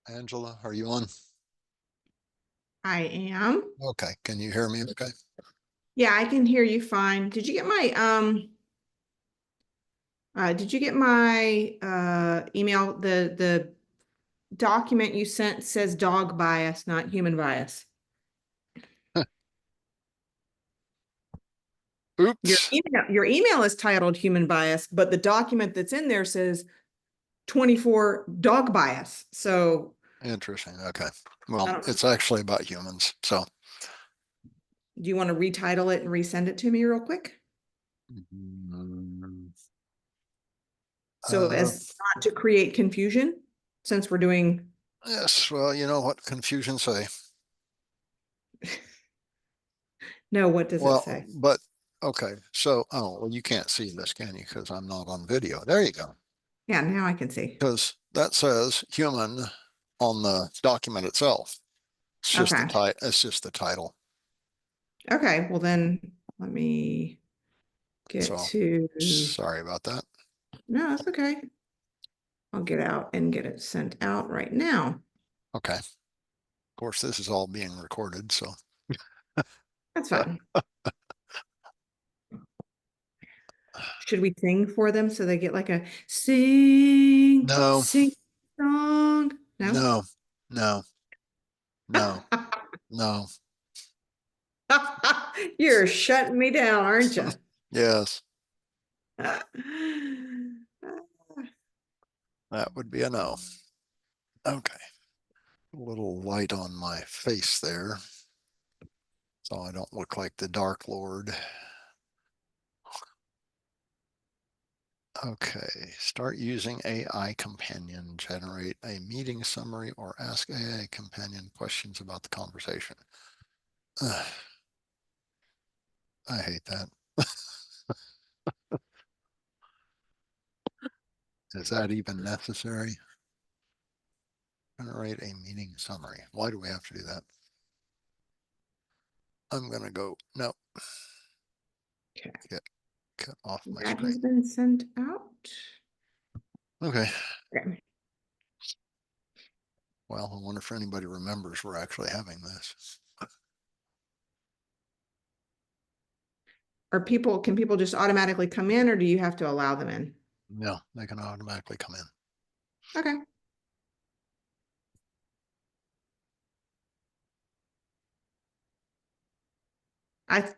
Angela, are you on? I am. Okay. Can you hear me? Okay. Yeah, I can hear you fine. Did you get my email? The document you sent says dog bias, not human bias. Your Oops. email is titled human bias, but the document that's in there says 24 dog bias. So Interesting. Okay. I Well, don't know. it's actually about humans. So, Do you want to retitle it and resend it to me real quick? mm, So uh, as not to create confusion, since we're doing yes. Well, you know what confusion say. no, what does it Well, say? but okay. So, well, you can't see this, can you? Because I'm not on video. There you go. Yeah, now I can see. Because that says human on the document itself. It's just the Okay. title. It's just the title. Okay, well then let me get So, to, sorry about that. no, that's okay. I'll get out and get it sent out right now. Okay. Of course, this is all being recorded. So, That's fine. Should we sing for them so they get like a sing, no. sing song? No? No, no, no, no. You're shutting me down, aren't you? Yes, that would be a no. Okay. A little light on my face there, so I don't look like the Dark Lord. Okay, start using AI Companion. Generate a meeting summary or ask AI Companion questions about the conversation. Ugh, I hate that. Is that even necessary? Generate a meeting summary. Why do we have to do that? I'm gonna go, no, Okay, get off my that screen. has been sent out. Okay. Okay. Well, I wonder if anybody remembers we're actually having this. Can people just automatically come in or do you have to allow them in? No, they can automatically come in. Okay. I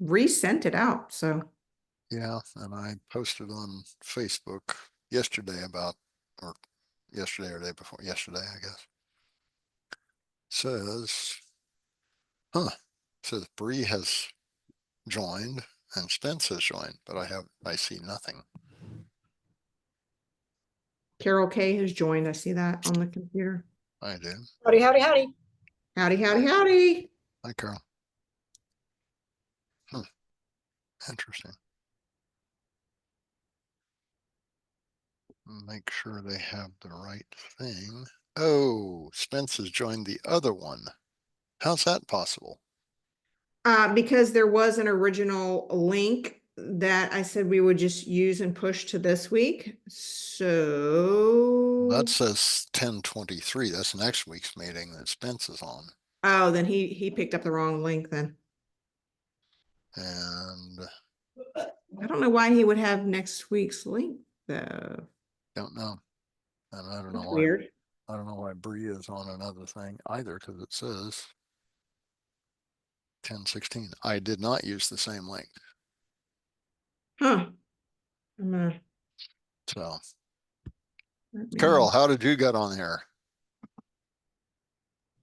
resent it out, so. Yeah, and I posted on Facebook yesterday about, or yesterday or day before yesterday, I guess. Says, says Bree has joined and Spence has joined, but I see nothing. Carol K has joined. I see that on the computer. I do. Howdy, howdy, howdy. Howdy, howdy, howdy. Hi, Carol. Hmm, interesting. Make sure they have the right thing. Oh, Spence has joined the other one. How's that possible? Because there was an original link that I said we would just use and push to this week. That So, says 10/23. That's next week's meeting that Spence is on. oh, then he picked up the wrong link then. And I don't know why he would have next week's link though. don't know. And I don't know That's why weird. Bree is on another thing either, because it says 10/16. I did not use the same link. Huh. I'm gonna So let Carol, me. how did you get on here?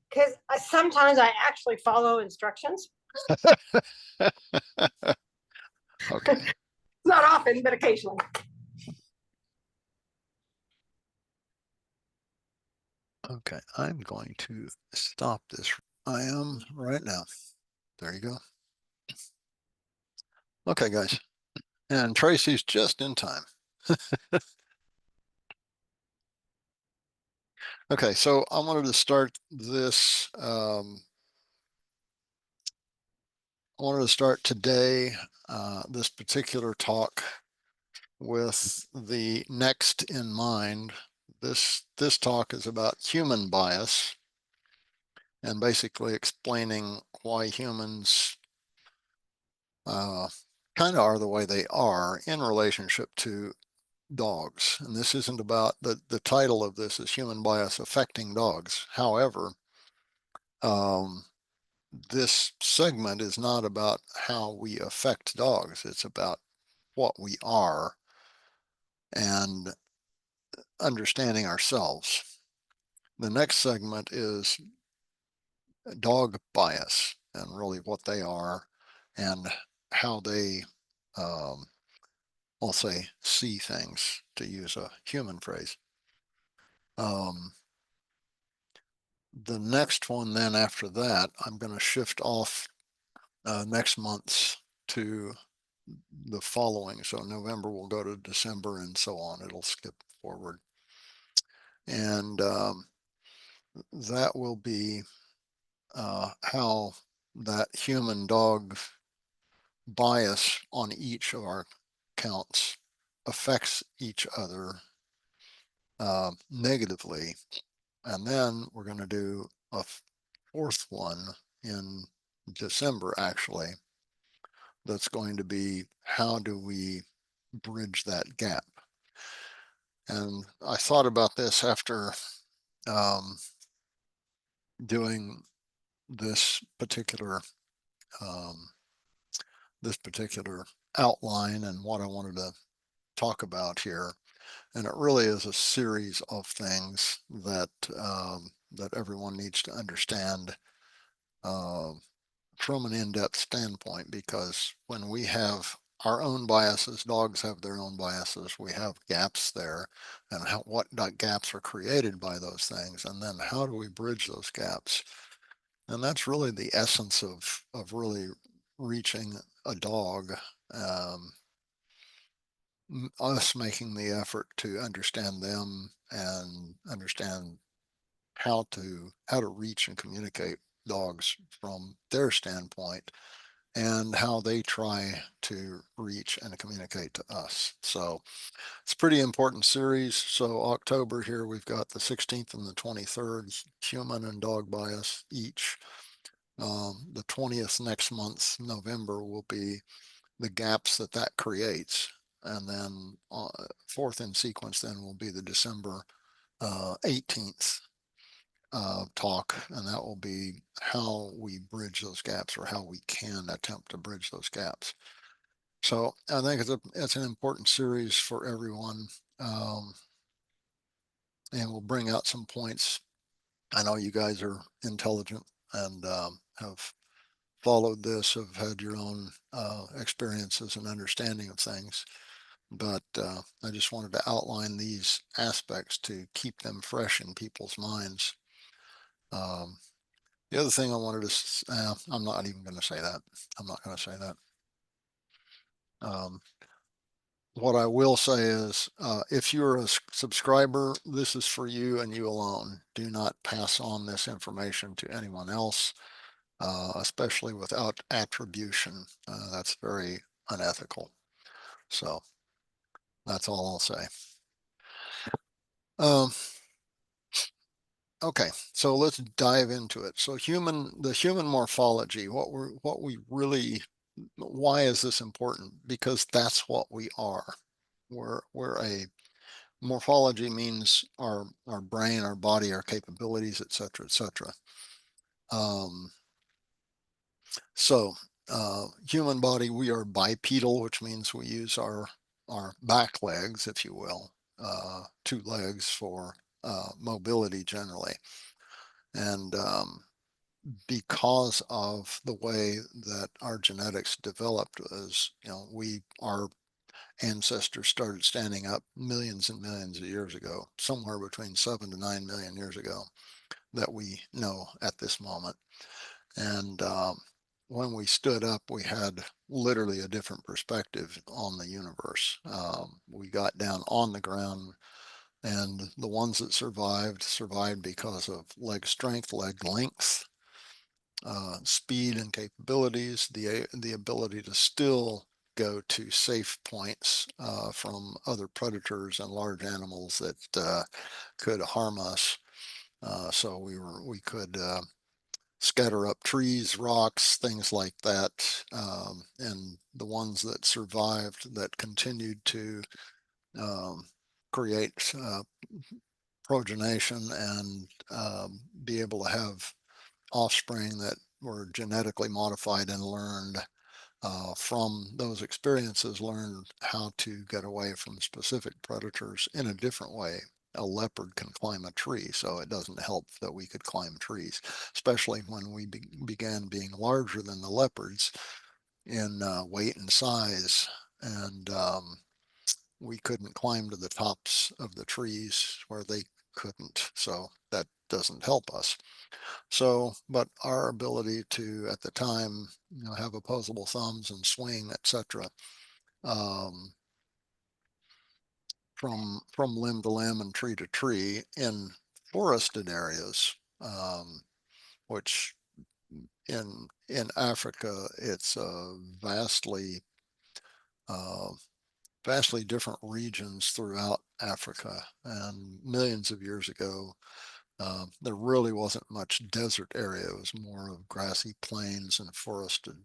Because sometimes I actually follow instructions. Okay. Not often, but occasionally. Okay. I'm going to stop this. I am right now. There you go. Okay, guys. And Tracy's just in time. Okay, so I wanted to start this. I wanted to start today, this particular talk with the next in mind, this talk is about human bias and basically explaining why humans kind of are the way they are in relationship to dogs. And this isn't about the title of this is human bias affecting dogs. However, this segment is not about how we affect dogs. It's about what we are and understanding ourselves. The next segment is dog bias and really what they are and how they, I'll say, see things, to use a human phrase. The next one, then after that, I'm going to shift off next month's to the following. So November will go to December and so on. It'll skip forward. And that will be how that human dog bias on each of our counts affects each other negatively. And then we're going to do a fourth one in December, actually, that's going to be how do we bridge that gap? And I thought about this after doing this particular um, outline and what I wanted to talk about here. And it really is a series of things that that everyone needs to understand from an in-depth standpoint, because when we have our own biases, dogs have their own biases, we have gaps there, and what gaps are created by those things, and then how do we bridge those gaps? And that's really the essence of really reaching a dog. Us making the effort to understand them and understand how to reach and communicate dogs from their standpoint and how they try to reach and communicate to us. So it's a pretty important series. So October here, we've got the 16th and the 23rd, human and dog bias each. The 20th next month, November, will be the gaps that creates. And then fourth in sequence then will be the December 18th talk, and that will be how we bridge those gaps, or how we can attempt to bridge those gaps. So I think it's an important series for everyone, and we'll bring out some points. I know you guys are intelligent and have followed this, have had your own experiences and understanding of things. But I just wanted to outline these aspects to keep them fresh in people's minds. The other thing I wanted to, I'm not even going to say that. I'm not going to say that. What I will say is, if you're a subscriber, this is for you and you alone. Do not pass on this information to anyone else, especially without attribution. That's very unethical. So that's all I'll say. Okay, so let's dive into it. So the human morphology, what we really, why is this important? Because that's what we are. We're a morphology means our brain, our body, our capabilities, etc., etc. So human body, we are bipedal, which means we use our back legs, if you will, two legs for mobility generally. And because of the way that our genetics developed, as you know, our ancestors started standing up millions and millions of years ago, somewhere between 7 to 9 million years ago, that we know at this moment. And when we stood up, we had literally a different perspective on the universe. We got down on the ground, and the ones that survived because of leg strength, leg length, speed and capabilities, the ability to still go to safe points from other predators and large animals that could harm us. So we could scatter up trees, rocks, things like that. And the ones that survived that continued to create progenation and be able to have offspring that were genetically modified and learned from those experiences, learned how to get away from specific predators in a different way. A leopard can climb a tree, so it doesn't help that we could climb trees, especially when we began being larger than the leopards in weight and size. And we couldn't climb to the tops of the trees where they couldn't. So that doesn't help us. So, but our ability to, at the time, have opposable thumbs and swing, etc., um, from limb to limb and tree to tree in forested areas, which in Africa, it's uh, vastly different regions throughout Africa. And millions of years ago, there really wasn't much desert area. It was more of grassy plains and forested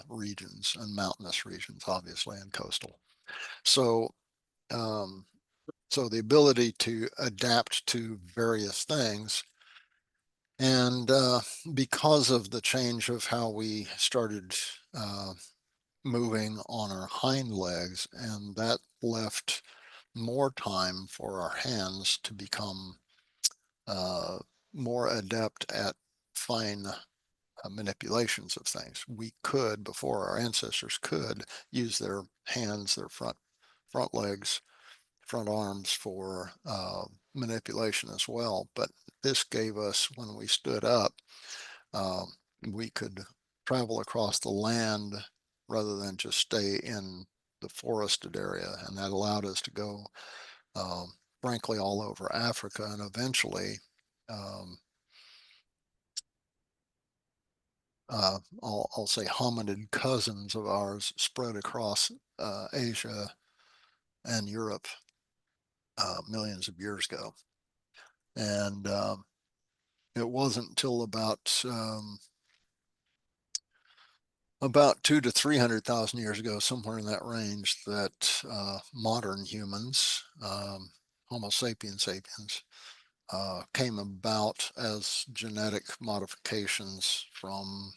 regions and mountainous regions, obviously, and coastal. So, um, so the ability to adapt to various things, and because of the change of how we started moving on our hind legs, and that left more time for our hands to become uh, more adept at fine manipulations of things. We could, before our ancestors could, use their hands, their front legs, front arms for manipulation as well. But this gave us, when we stood up, um, we could travel across the land rather than just stay in the forested area, and that allowed us to go, frankly, all over Africa, and eventually um, I'll say hominid cousins of ours spread across Asia and Europe millions of years ago. And it wasn't until about 200,000 to 300,000 years ago, somewhere in that range, that modern humans, Homo sapiens sapiens, came about as genetic modifications from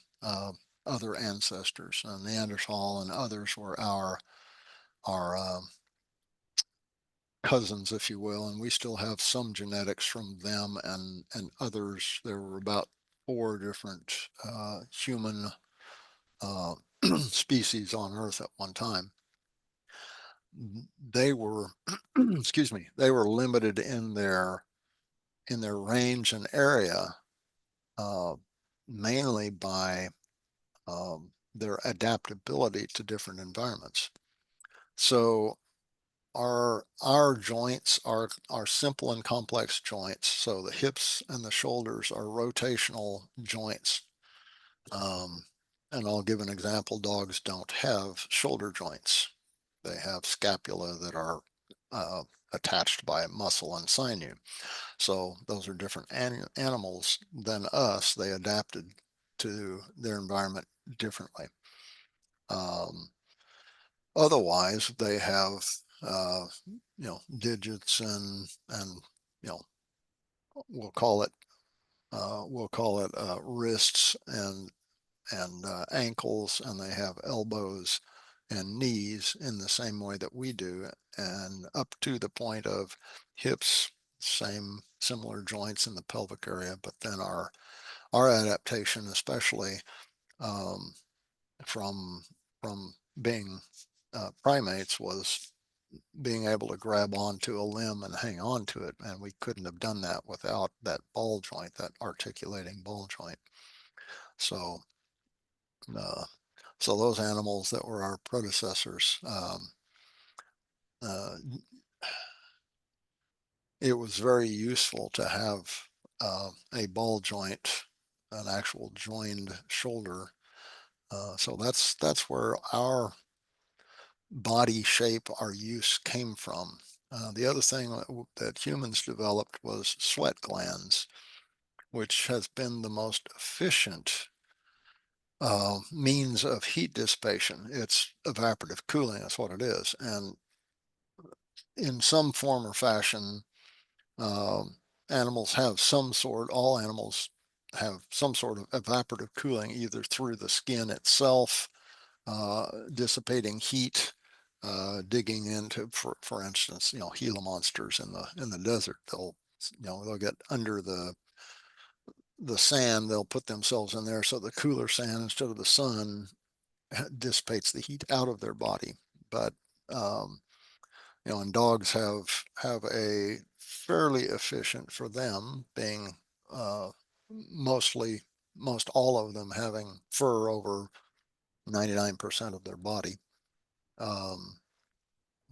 other ancestors. And Neanderthal and others were our cousins, if you will, and we still have some genetics from them and others. There were about 4 different human species on Earth at one time. They were, excuse me, they were limited in their range and area, mainly by their adaptability to different environments. So our joints are simple and complex joints. So the hips and the shoulders are rotational joints. And I'll give an example. Dogs don't have shoulder joints. They have scapula that are attached by muscle and sinew. So those are different animals than us. They adapted to their environment differently. Otherwise, they have digits and we'll call it wrists and ankles, and they have elbows and knees in the same way that we do, and up to the point of hips, similar joints in the pelvic area. But then our adaptation, especially um, from being primates, was being able to grab onto a limb and hang on to it, and we couldn't have done that without that ball joint, that articulating ball joint. So uh, so those animals that were our predecessors, uh, it was very useful to have a ball joint, an actual joined shoulder. So that's where body shape our use came from. The other thing that humans developed was sweat glands, which has been the most efficient means of heat dissipation. It's evaporative cooling, that's what it is. And in some form or fashion, um, animals have some sort, all animals have some sort of evaporative cooling, either through the skin itself, dissipating heat, digging into, for instance, Gila monsters in the desert. They'll get under the sand. They'll put themselves in there so the cooler sand, instead of the sun, dissipates the heat out of their body. But um, and dogs have a fairly efficient, for them being uh, most all of them having fur over 99% of their body. Um,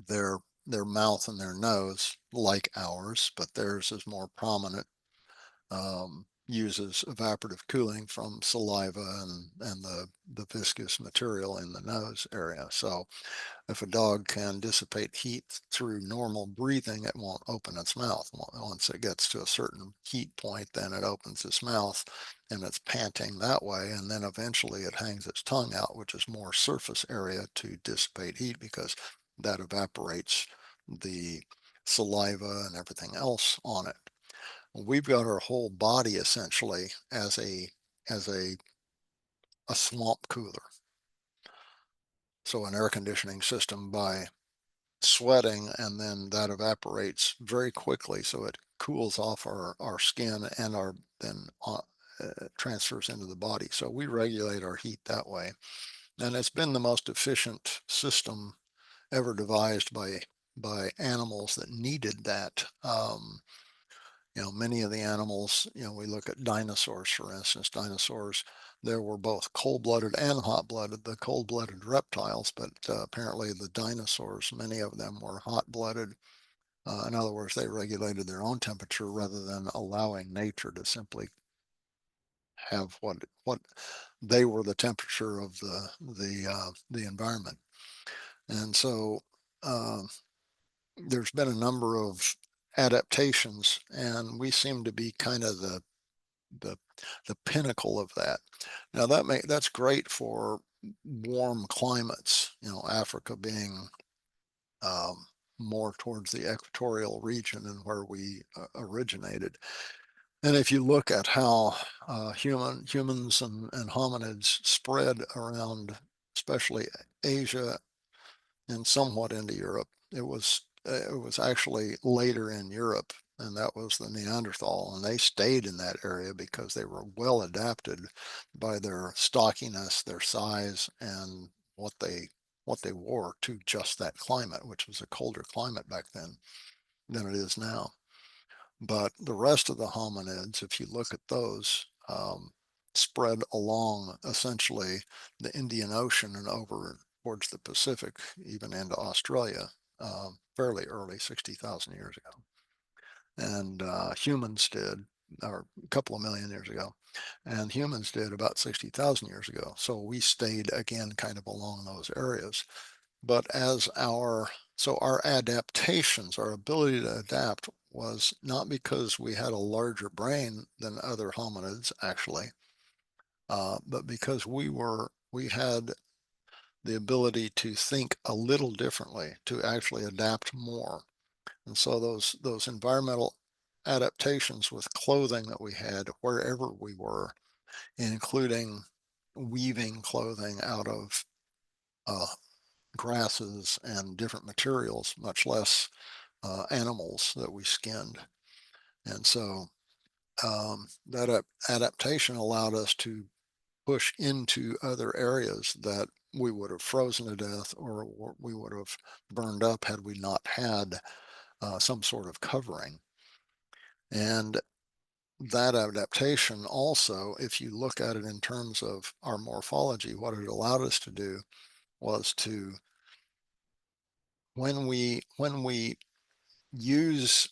their their mouth and their nose, like ours, but theirs is more prominent, uses evaporative cooling from saliva and the viscous material in the nose area. So if a dog can dissipate heat through normal breathing, it won't open its mouth. Once it gets to a certain heat point, then it opens its mouth and it's panting that way. And then eventually it hangs its tongue out, which is more surface area to dissipate heat, because that evaporates the saliva and everything else on it. We've got our whole body essentially as a swamp cooler. So an air conditioning system by sweating, and then that evaporates very quickly, so it cools off our skin and then transfers into the body. So we regulate our heat that way, and it's been the most efficient system ever devised by animals that needed that. Many of the animals, we look at dinosaurs, for instance. Dinosaurs, there were both cold-blooded and hot-blooded, the cold-blooded reptiles, but apparently the dinosaurs, many of them were hot-blooded. In other words, they regulated their own temperature rather than allowing nature to simply have what they were, the temperature of the environment. And so there's been a number of adaptations, and we seem to be kind of the the pinnacle of that. Now that's great for warm climates, Africa being um, more towards the equatorial region and where we originated. And if you look at how humans and hominids spread around, especially Asia and somewhat into Europe, it was actually later in Europe, and that was the Neanderthal, and they stayed in that area because they were well adapted by their stockiness, their size, and what they wore to just that climate, which was a colder climate back then than it is now. But the rest of the hominids, if you look at those, spread along essentially the Indian Ocean and over towards the Pacific, even into Australia, fairly early, 60,000 years ago. And humans did, or a couple of million years ago, and humans did about 60,000 years ago. So we stayed again kind of along those areas. But so our adaptations, our ability to adapt, was not because we had a larger brain than other hominids, actually, but because we had the ability to think a little differently, to actually adapt more. And so those environmental adaptations with clothing that we had wherever we were, including weaving clothing out of grasses and different materials, much less animals that we skinned. And so that adaptation allowed us to push into other areas that we would have frozen to death, or we would have burned up had we not had some sort of covering. And that adaptation also, if you look at it in terms of our morphology, what it allowed us to do was to, when we use,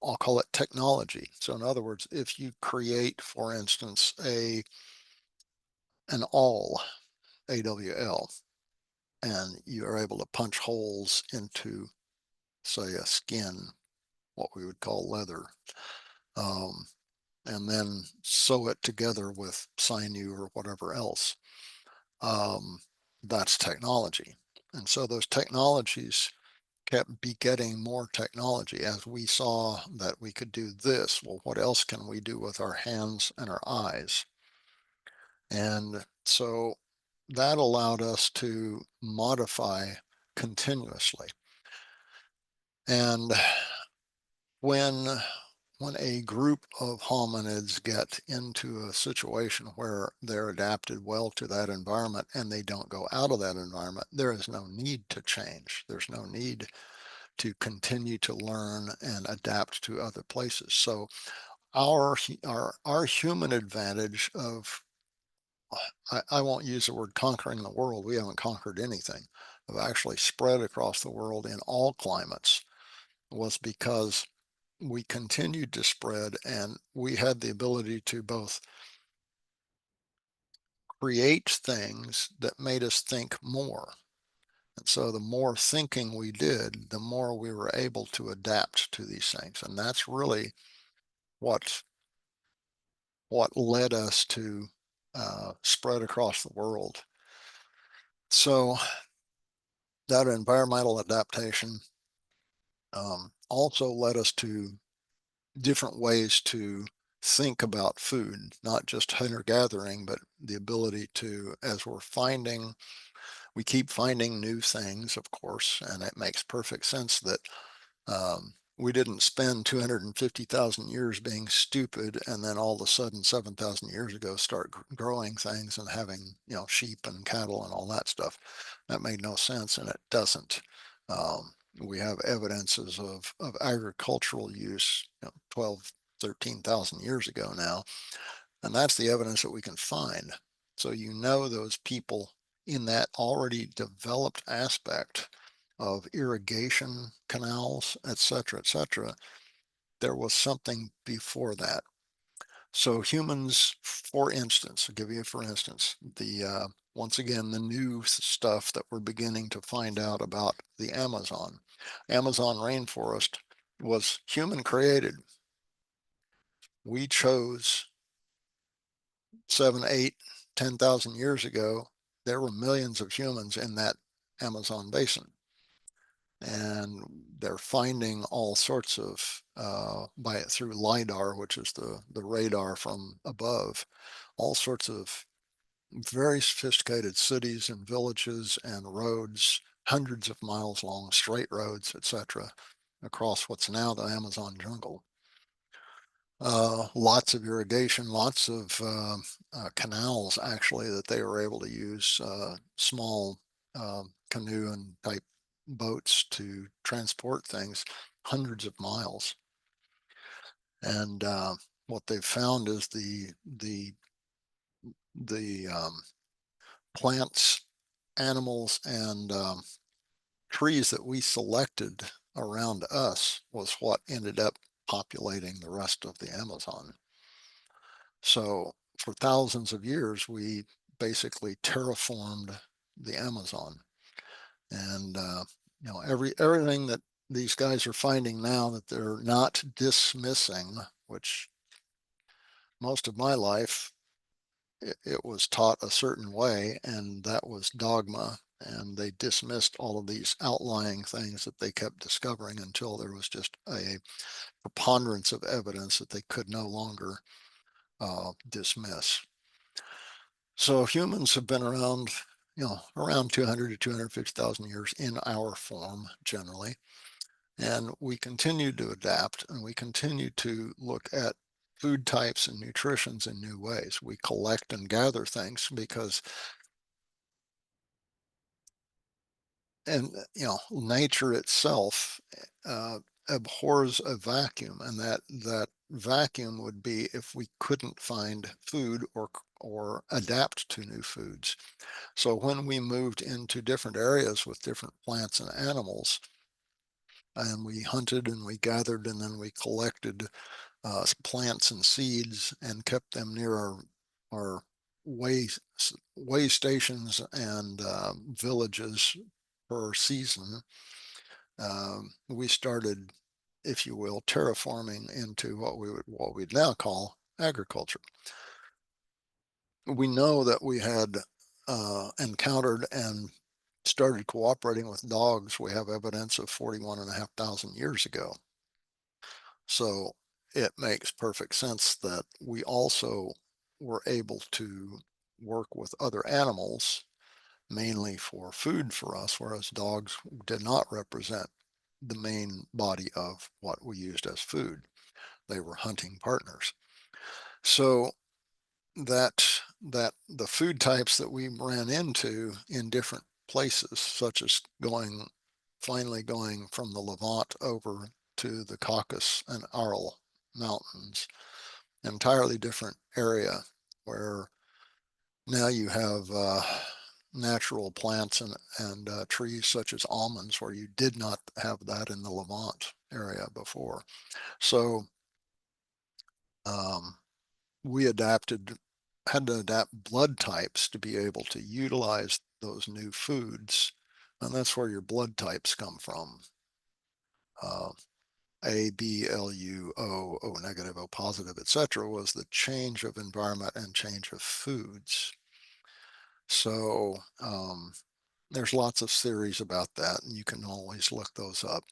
I'll call it technology. So in other words, if you create, for instance, an awl, AWL, and you are able to punch holes into, say, a skin, what we would call leather, and then sew it together with sinew or whatever else. That's technology. And so those technologies kept begetting more technology as we saw that we could do this. Well, what else can we do with our hands and our eyes? And so that allowed us to modify continuously. And when when a group of hominids get into a situation where they're adapted well to that environment and they don't go out of that environment, there is no need to change. There's no need to continue to learn and adapt to other places. So our human advantage of, I won't use the word conquering the world. We haven't conquered anything. Of actually spread across the world in all climates was because we continued to spread, and we had the ability to both create things that made us think more. And so the more thinking we did, the more we were able to adapt to these things. And that's really what led us to spread across the world. So that environmental adaptation also led us to different ways to think about food, not just hunter gathering, but the ability to, as we keep finding new things, of course, and it makes perfect sense that we didn't spend 250,000 years being stupid and then all of a sudden 7,000 years ago start growing things and having, sheep and cattle and all that stuff. That made no sense, and it doesn't. We have evidences of agricultural use, 12, 13,000 years ago now, and that's the evidence that we can find. So those people in that already developed aspect of irrigation canals, et cetera, there was something before that. So humans, for instance, I'll give you for instance, once again, the new stuff that we're beginning to find out about the Amazon. Amazon rainforest was human created. We chose 7, 8, 10,000 years ago. There were millions of humans in that Amazon basin. And they're finding all sorts of through LIDAR, which is the radar from above, all sorts of very sophisticated cities and villages and roads, hundreds of miles long, straight roads, etc., across what's now the Amazon jungle. Lots of irrigation, lots of canals actually that they were able to use, small canoe and type boats to transport things hundreds of miles. And what they've found is the plants, animals, and trees that we selected around us was what ended up populating the rest of the Amazon. So for thousands of years, we basically terraformed the Amazon. And everything that these guys are finding now that they're not dismissing, which most of my life it was taught a certain way, and that was dogma. And they dismissed all of these outlying things that they kept discovering until there was just a preponderance of evidence that they could no longer dismiss. So humans have been around, around 200 to 250,000 years in our form generally. And we continue to adapt, and we continue to look at food types and nutritions in new ways. We collect and gather things because, and nature itself abhors a vacuum, and that vacuum would be if we couldn't find food or adapt to new foods. So when we moved into different areas with different plants and animals, and we hunted and we gathered and then we collected plants and seeds and kept them near our way stations and villages per season, we started, if you will, terraforming into what we'd now call agriculture. We know that we had encountered and started cooperating with dogs. We have evidence of 41,500 years ago. So it makes perfect sense that we also were able to work with other animals, mainly for food for us, whereas dogs did not represent the main body of what we used as food. They were hunting partners. So that the food types that we ran into in different places, such as finally going from the Levant over to the Caucasus and Aral mountains, entirely different area where now you have natural plants and trees such as almonds, where you did not have that in the Levant area before. So we had to adapt blood types to be able to utilize those new foods. And that's where your blood types come from. A, B, L, U, O negative, O positive, etc., was the change of environment and change of foods. So there's lots of theories about that, and you can always look those up.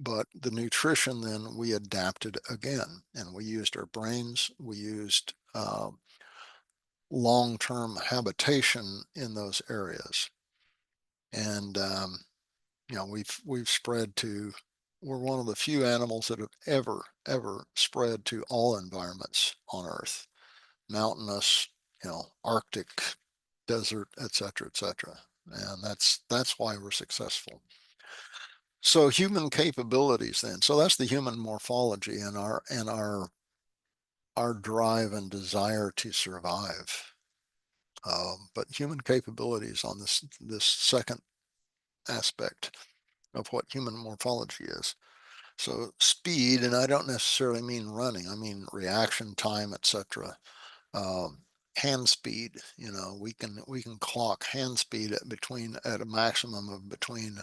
But the nutrition, then we adapted again, and we used our brains. We used long-term habitation in those areas, and we've spread to. We're one of the few animals that have ever spread to all environments on Earth: mountainous, Arctic, desert, etc., etc. And that's why we're successful. So human capabilities, then. So that's the human morphology and our drive and desire to survive. But human capabilities on this second aspect of what human morphology is. So speed, and I don't necessarily mean running, I mean reaction time, etc. Hand speed, we can clock hand speed at a maximum of between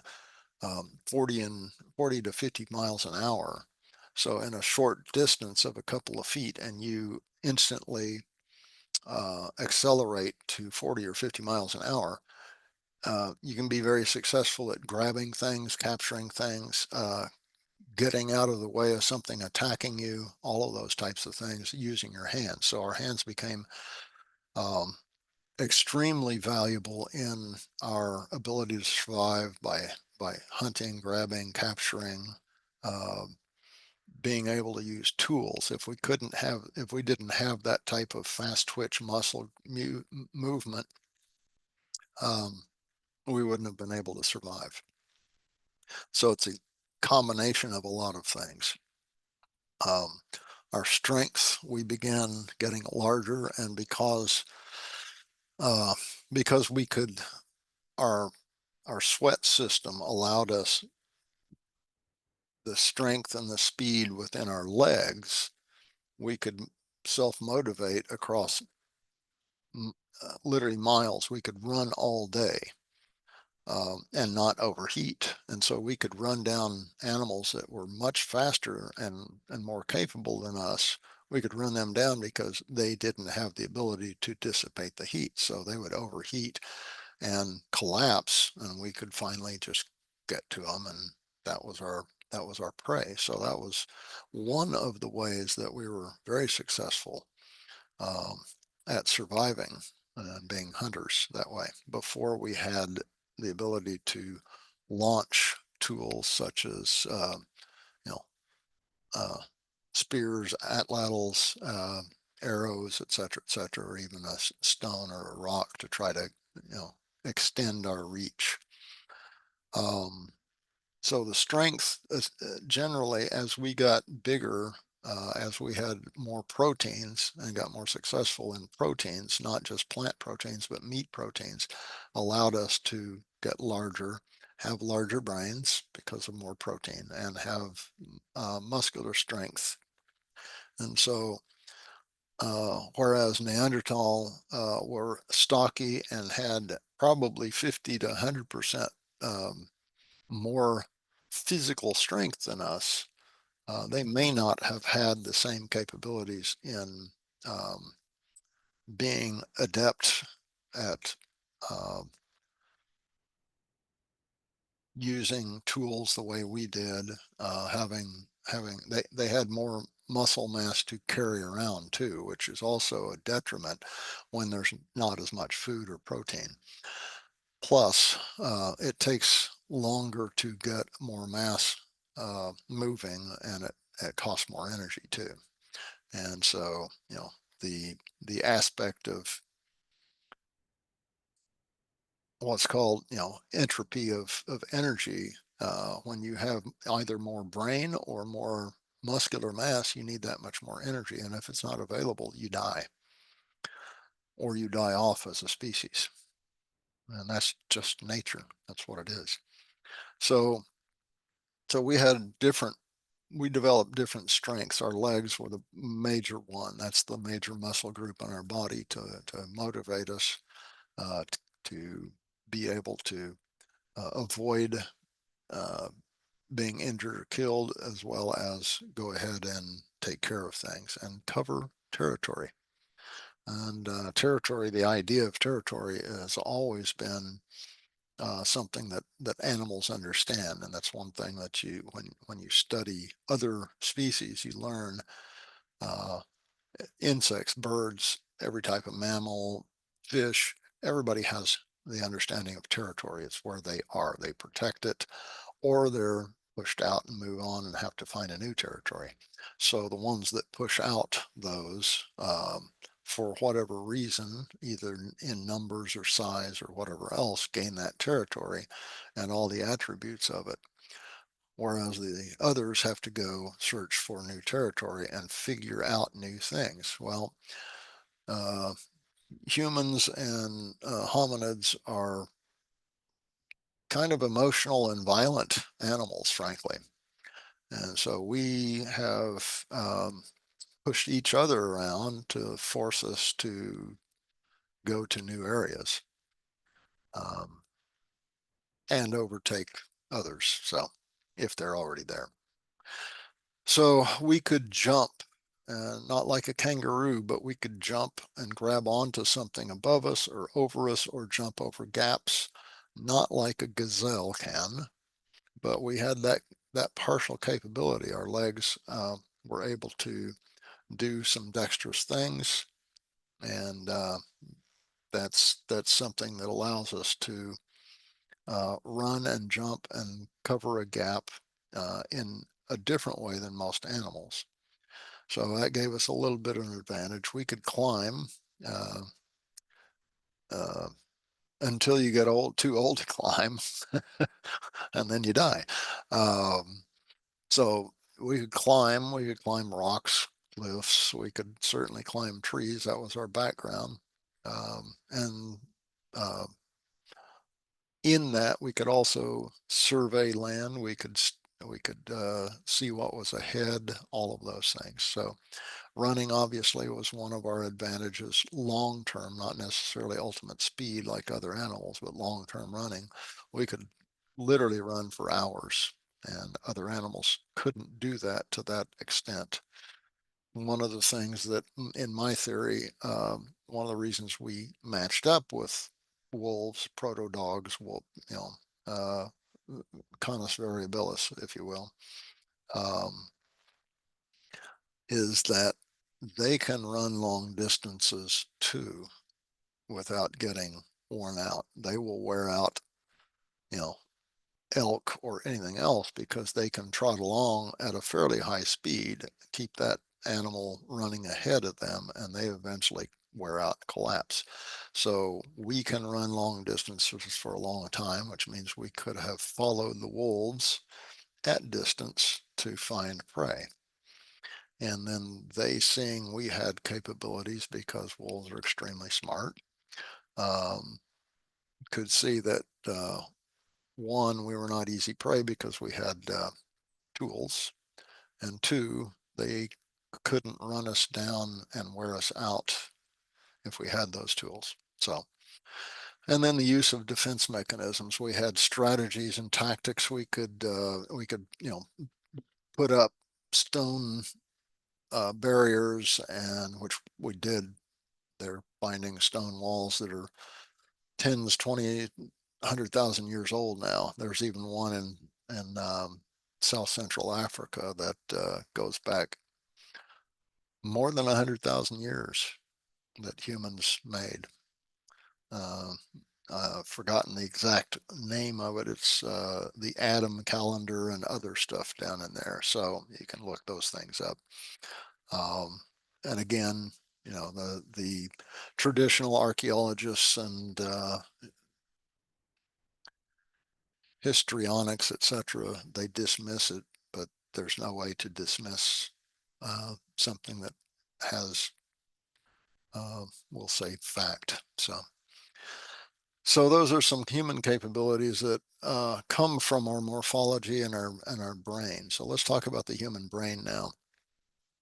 40 to 50 miles an hour. So in a short distance of a couple of feet, and you instantly accelerate to 40 or 50 miles an hour, you can be very successful at grabbing things, capturing things, getting out of the way of something attacking you, all of those types of things using your hands. So our hands became extremely valuable in our ability to survive by hunting, grabbing, capturing, uh, being able to use tools. If we didn't have that type of fast twitch muscle movement, we wouldn't have been able to survive. So it's a combination of a lot of things. Our strength, we began getting larger, and because we could, our sweat system allowed us the strength and the speed within our legs. We could self-motivate across literally miles. We could run all day and not overheat. And so we could run down animals that were much faster and more capable than us. We could run them down because they didn't have the ability to dissipate the heat. So they would overheat and collapse, and we could finally just get to them, and that was our prey. So that was one of the ways that we were very successful at surviving and being hunters that way, before we had the ability to launch tools such as you know uh, spears, atlatls, arrows, etc., or even a stone or a rock to try to extend our reach. So the strength, generally, as we got bigger, as we had more proteins and got more successful in proteins, not just plant proteins, but meat proteins, allowed us to get larger, have larger brains because of more protein, and have muscular strength. And so whereas Neanderthal were stocky and had probably 50 to 100% more physical strength than us. They may not have had the same capabilities in being adept at using tools the way we did, they had more muscle mass to carry around too, which is also a detriment when there's not as much food or protein. Plus, it takes longer to get more mass moving, and it costs more energy too. And so, the aspect of what's called, entropy of energy, when you have either more brain or more muscular mass, you need that much more energy. And if it's not available, you die, or you die off as a species. And that's just nature. That's what it is. So, we developed different strengths. Our legs were the major one. That's the major muscle group in our body to motivate us to be able to avoid being injured or killed, as well as go ahead and take care of things and cover territory. And territory, the idea of territory has always been something that animals understand, and that's one thing that when you study other species, you learn. Uh, Insects, birds, every type of mammal, fish, everybody has the understanding of territory. It's where they are. They protect it, or they're pushed out and move on and have to find a new territory. So the ones that push out those, for whatever reason, either in numbers or size or whatever else, gain that territory and all the attributes of it. Whereas the others have to go search for new territory and figure out new things. Well, uh, humans and hominids are kind of emotional and violent animals, frankly. And so we have pushed each other around to force us to go to new areas, um, and overtake others. So if they're already there. So we could jump, not like a kangaroo, but we could jump and grab onto something above us or over us, or jump over gaps, not like a gazelle can, but we had that partial capability. Our legs were able to do some dexterous things, and that's something that allows us to run and jump and cover a gap in a different way than most animals. So that gave us a little bit of an advantage. We could climb uh, uh, until you get too old to climb, and then you die. Um, so we could climb. We could climb rocks, cliffs. We could certainly climb trees. That was our background, and in that we could also survey land. We could see what was ahead. All of those things. So running obviously was one of our advantages long term, not necessarily ultimate speed like other animals, but long term running. We could literally run for hours, and other animals couldn't do that to that extent. One of the things that, in my theory, one of the reasons we matched up with wolves, proto dogs, uh, Canis variabilis, if you will, um, is that they can run long distances too without getting worn out. They will wear out, you know, elk or anything else, because they can trot along at a fairly high speed, keep that animal running ahead of them, and they eventually wear out, collapse. So we can run long distances for a long time, which means we could have followed the wolves at distance to find prey. And then they, seeing we had capabilities, because wolves are extremely smart, um, could see that one, we were not easy prey because we had tools, and two, they couldn't run us down and wear us out if we had those tools. So, and then the use of defense mechanisms. We had strategies and tactics. We could put up stone barriers, and which we did. They're finding stone walls that are tens, 20, 100,000 years old now. There's even one in South Central Africa that goes back more than 100,000 years that humans made. Forgotten the exact name of it. It's the Adam calendar and other stuff down in there. So you can look those things up. And again, the traditional archaeologists and histrionics, etc., they dismiss it, but there's no way to dismiss something that has, we'll say, fact. So those are some human capabilities that come from our morphology and our brain. So let's talk about the human brain now.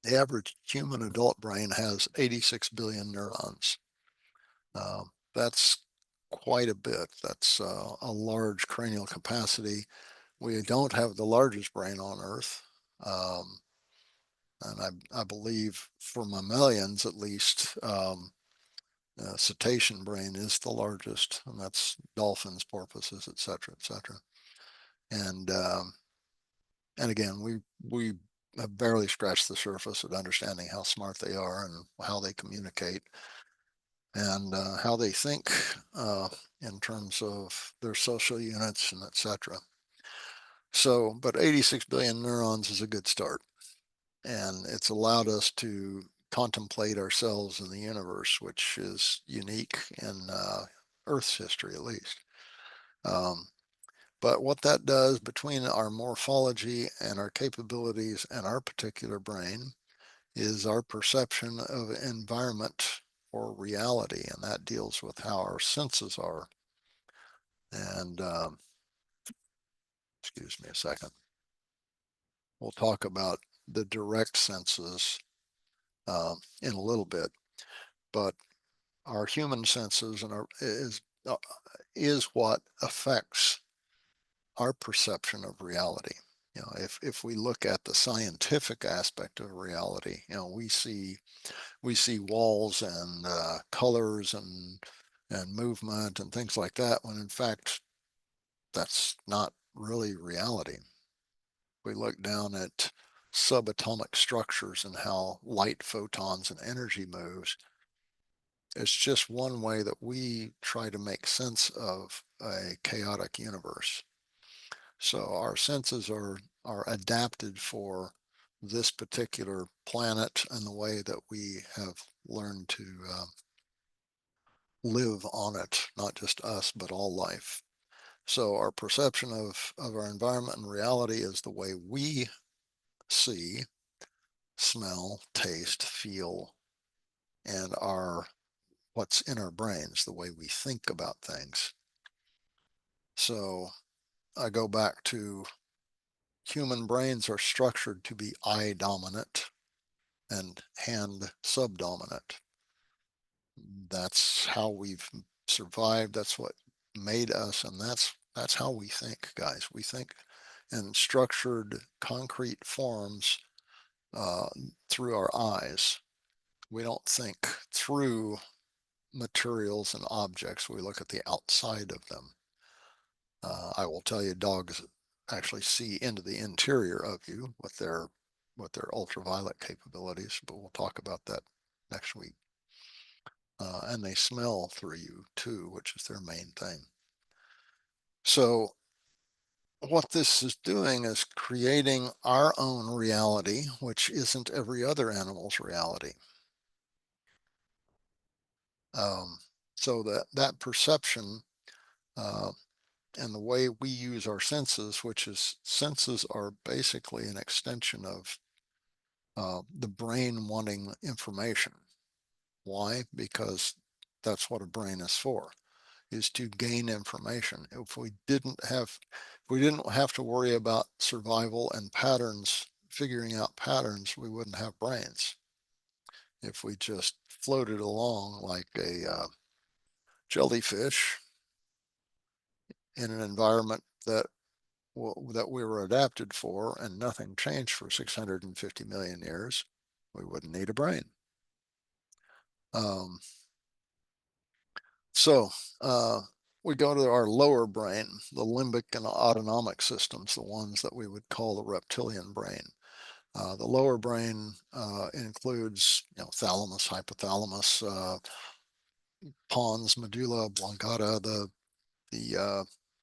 The average human adult brain has 86 billion neurons. That's quite a bit. That's a large cranial capacity. We don't have the largest brain on Earth. And I believe for mammalians, at least, cetacean brain is the largest, and that's dolphins, porpoises, et cetera, et cetera. And again, we have barely scratched the surface of understanding how smart they are and how they communicate and how they think in terms of their social units and et cetera. So, but 86 billion neurons is a good start, and it's allowed us to contemplate ourselves in the universe, which is unique in Earth's history, at least. But what that does between our morphology and our capabilities and our particular brain is our perception of environment or reality, and that deals with how our senses are. And excuse me a second. We'll talk about the direct senses in a little bit, but our human senses and is what affects our perception of reality. If we look at the scientific aspect of reality, we see walls and colors and movement and things like that, when in fact that's not really reality. We look down at subatomic structures and how light, photons, and energy moves. It's just one way that we try to make sense of a chaotic universe. So our senses are adapted for this particular planet and the way that we have learned to live on it, not just us, but all life. So our perception of our environment and reality is the way we see, smell, taste, feel, and what's in our brains, the way we think about things. So I go back to human brains are structured to be eye dominant and hand subdominant. That's how we've survived. That's what made us, and that's how we think, guys. We think in structured, concrete forms through our eyes. We don't think through materials and objects. We look at the outside of them. I will tell you, dogs actually see into the interior of you with their ultraviolet capabilities, but we'll talk about that next week. And they smell through you too, which is their main thing. So what this is doing is creating our own reality, which isn't every other animal's reality. So that perception and the way we use our senses, senses are basically an extension of the brain wanting information. Why? Because that's what a brain is for, is to gain information. If we didn't have to worry about survival and patterns figuring out patterns, we wouldn't have brains. If we just floated along like a jellyfish in an environment that we were adapted for and nothing changed for 650 million years, we wouldn't need a brain. So we go to our lower brain, the limbic and autonomic systems, the ones that we would call the reptilian brain. The lower brain includes, thalamus, hypothalamus, pons, medulla oblongata,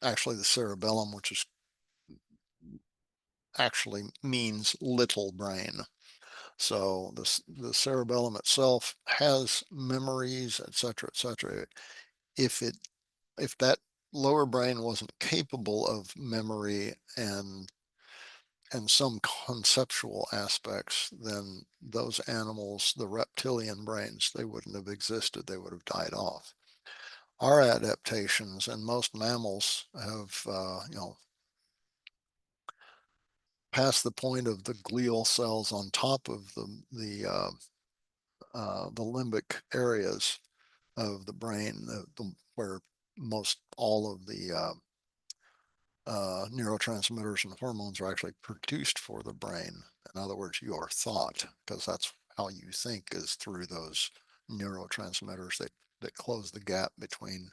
actually the cerebellum, which is actually means little brain. So the cerebellum itself has memories, etc., etc. If that lower brain wasn't capable of memory and some conceptual aspects, then those animals, the reptilian brains, they wouldn't have existed. They would have died off. Our adaptations and most mammals have, past the point of the glial cells on top of the limbic areas of the brain, where most all of the neurotransmitters and hormones are actually produced for the brain. In other words, your thought, because that's how you think, is through those neurotransmitters that close the gap between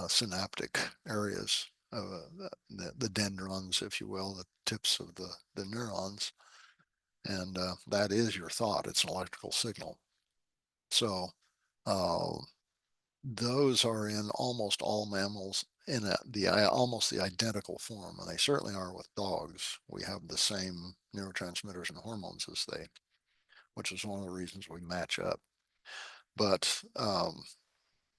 synaptic areas, the dendrons, if you will, the tips of the neurons. And that is your thought. It's an electrical signal. So those are in almost all mammals in almost the identical form, and they certainly are with dogs. We have the same neurotransmitters and hormones as they, which is one of the reasons we match up. But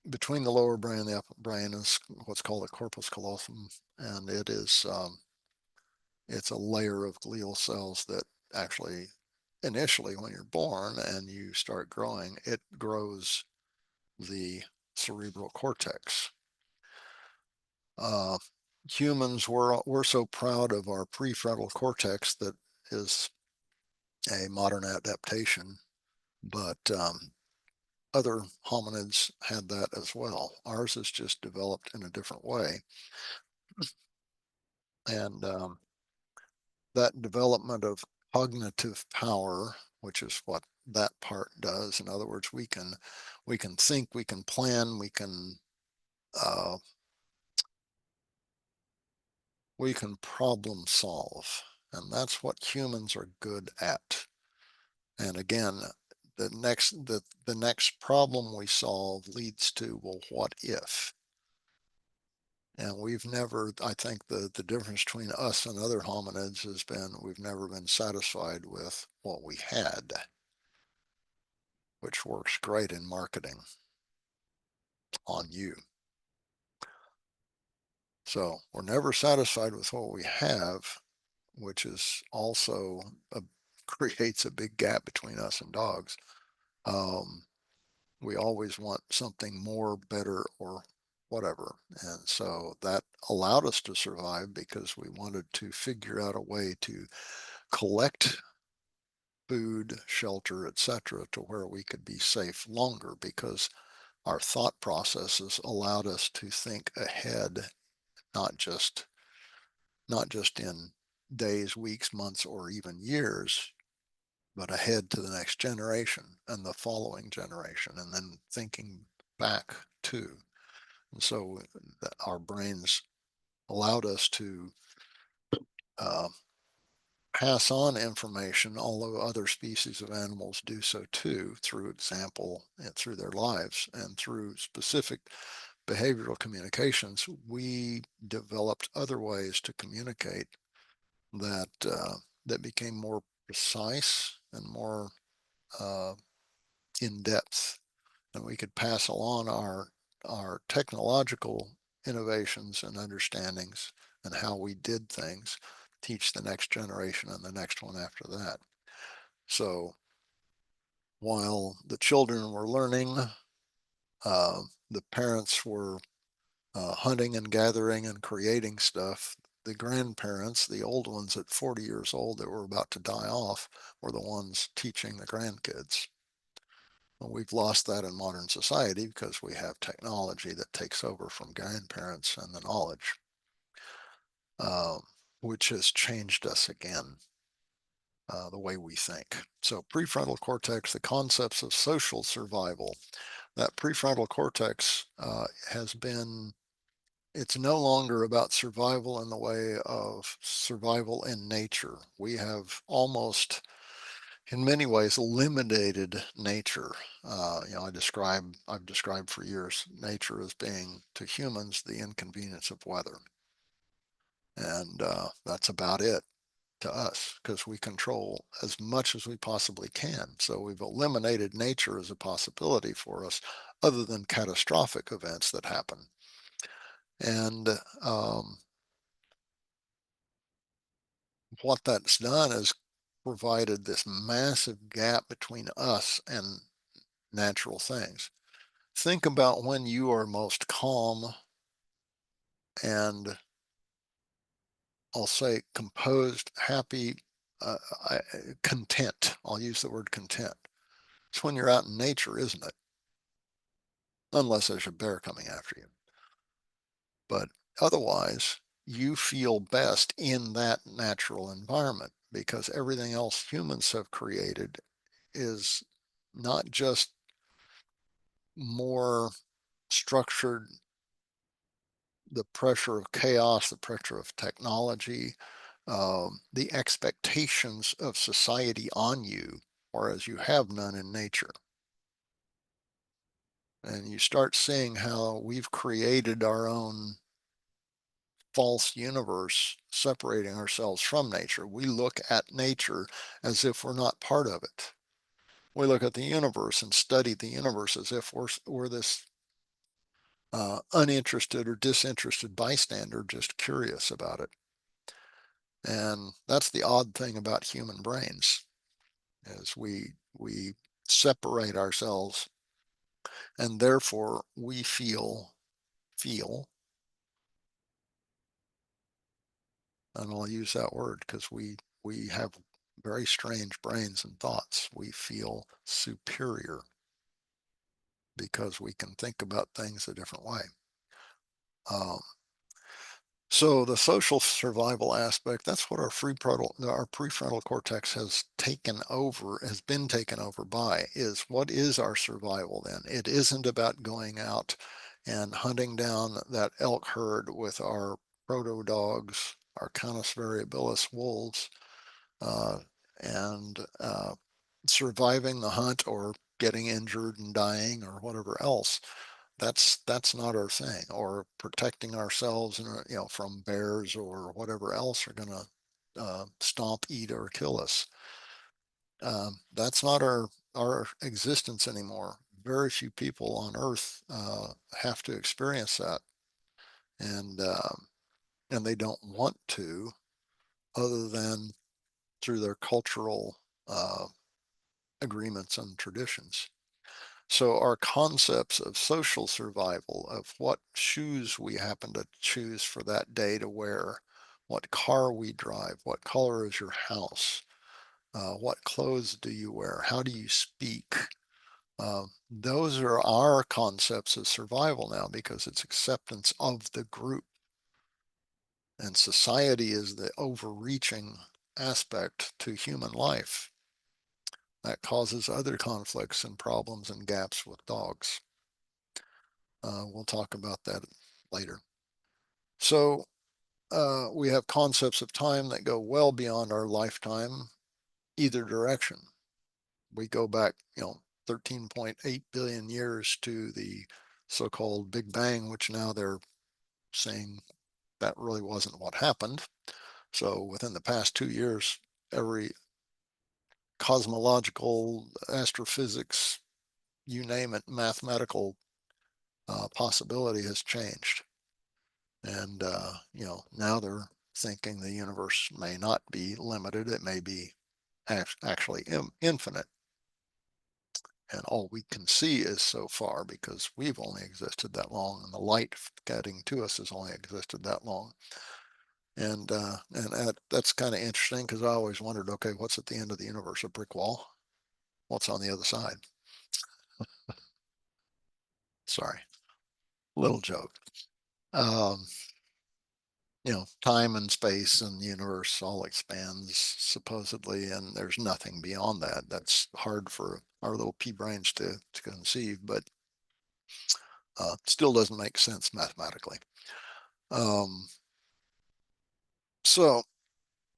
between the lower brain and the upper brain is what's called the corpus callosum, and it's a layer of glial cells that actually initially, when you're born and you start growing, it grows the cerebral cortex. Humans, we're so proud of our prefrontal cortex that is a modern adaptation, but other hominids had that as well. Ours is just developed in a different way. And that development of cognitive power, which is what that part does. In other words, we can think, we can plan, uh, we can problem solve, and that's what humans are good at. And again, the next problem we solve leads to, well, what if? And we've never, I think the difference between us and other hominids has been we've never been satisfied with what we had, which works great in marketing on you. So we're never satisfied with what we have, which is also creates a big gap between us and dogs. We always want something more, better, or whatever. And so that allowed us to survive because we wanted to figure out a way to collect food, shelter, etc., to where we could be safe longer, because our thought processes allowed us to think ahead, not just in days, weeks, months, or even years, but ahead to the next generation and the following generation, and then thinking back too. And so our brains allowed us to uh, pass on information, although other species of animals do so too, through example and through their lives. And through specific behavioral communications, we developed other ways to communicate that that became more precise and more in depth, and we could pass along our technological innovations and understandings and how we did things, teach the next generation and the next one after that. So while the children were learning, the parents were hunting and gathering and creating stuff. the grandparents, the old ones at 40 years old that were about to die off, were the ones teaching the grandkids. Well, we've lost that in modern society because we have technology that takes over from grandparents and the knowledge, uh, which has changed us again, the way we think. So prefrontal cortex, the concepts of social survival, that prefrontal cortex it's no longer about survival in the way of survival in nature. We have almost, in many ways, eliminated nature. I've described for years nature as being to humans the inconvenience of weather, and that's about it to us because we control as much as we possibly can. So we've eliminated nature as a possibility for us, other than catastrophic events that happen. And what that's done is provided this massive gap between us and natural things. Think about when you are most calm and, I'll say, composed, happy, uh, content. I'll use the word content. It's when you're out in nature, isn't it? Unless there's a bear coming after you. But otherwise, you feel best in that natural environment because everything else humans have created is not just more structured, the pressure of chaos, the pressure of technology, the expectations of society on you, whereas you have none in nature. And you start seeing how we've created our own false universe, separating ourselves from nature. We look at nature as if we're not part of it. We look at the universe and study the universe as if we're this uninterested or disinterested bystander, just curious about it. And that's the odd thing about human brains, is we separate ourselves, and therefore we feel, and I'll use that word because we have very strange brains and thoughts. We feel superior because we can think about things a different way. Um, So the social survival aspect, that's what our prefrontal cortex has been taken over by, is what is our survival then? It isn't about going out and hunting down that elk herd with our proto dogs, our Canis variabilis wolves, uh, and surviving the hunt or getting injured and dying or whatever else. That's not our thing. Or protecting ourselves and from bears or whatever else are going to stomp, eat, or kill us. That's not our existence anymore. Very few people on earth have to experience that, and they don't want to, other than through their cultural agreements and traditions. So our concepts of social survival, of what shoes we happen to choose for that day to wear, what car we drive, what color is your house, what clothes do you wear, how do you speak, those are our concepts of survival now, because it's acceptance of the group. And society is the overreaching aspect to human life. That causes other conflicts and problems and gaps with dogs. We'll talk about that later. So we have concepts of time that go well beyond our lifetime, either direction. We go back, 13.8 billion years to the so-called Big Bang, which now they're saying that really wasn't what happened. So within the past 2 years, every cosmological, astrophysics, you name it, mathematical possibility has changed. And, now they're thinking the universe may not be limited. It may be actually infinite. And all we can see is so far, because we've only existed that long, and the light getting to us has only existed that long. And that's kind of interesting because I always wondered, okay, what's at the end of the universe? A brick wall? What's on the other side? Sorry, little joke. Um, time and space and the universe all expands supposedly, and there's nothing beyond that. That's hard for our little pea brains to conceive, but still doesn't make sense mathematically. Um, so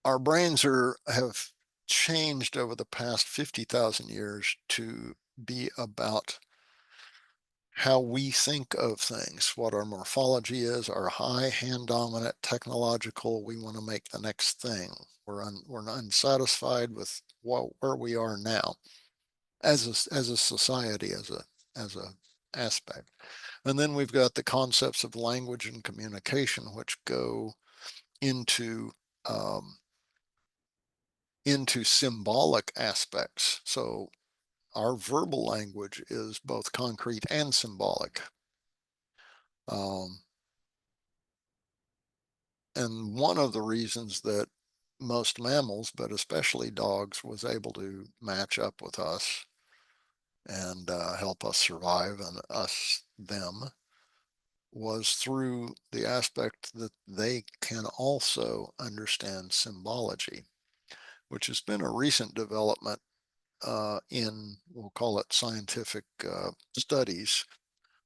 our brains have changed over the past 50,000 years to be about how we think of things, what our morphology is, our high hand dominant technological, we want to make the next thing. We're unsatisfied with where we are now as a society, as a aspect. And then we've got the concepts of language and communication, which go into symbolic aspects. So our verbal language is both concrete and symbolic. And one of the reasons that most mammals, but especially dogs, was able to match up with us and help us survive and us them was through the aspect that they can also understand symbology, which has been a recent development in, we'll call it scientific studies,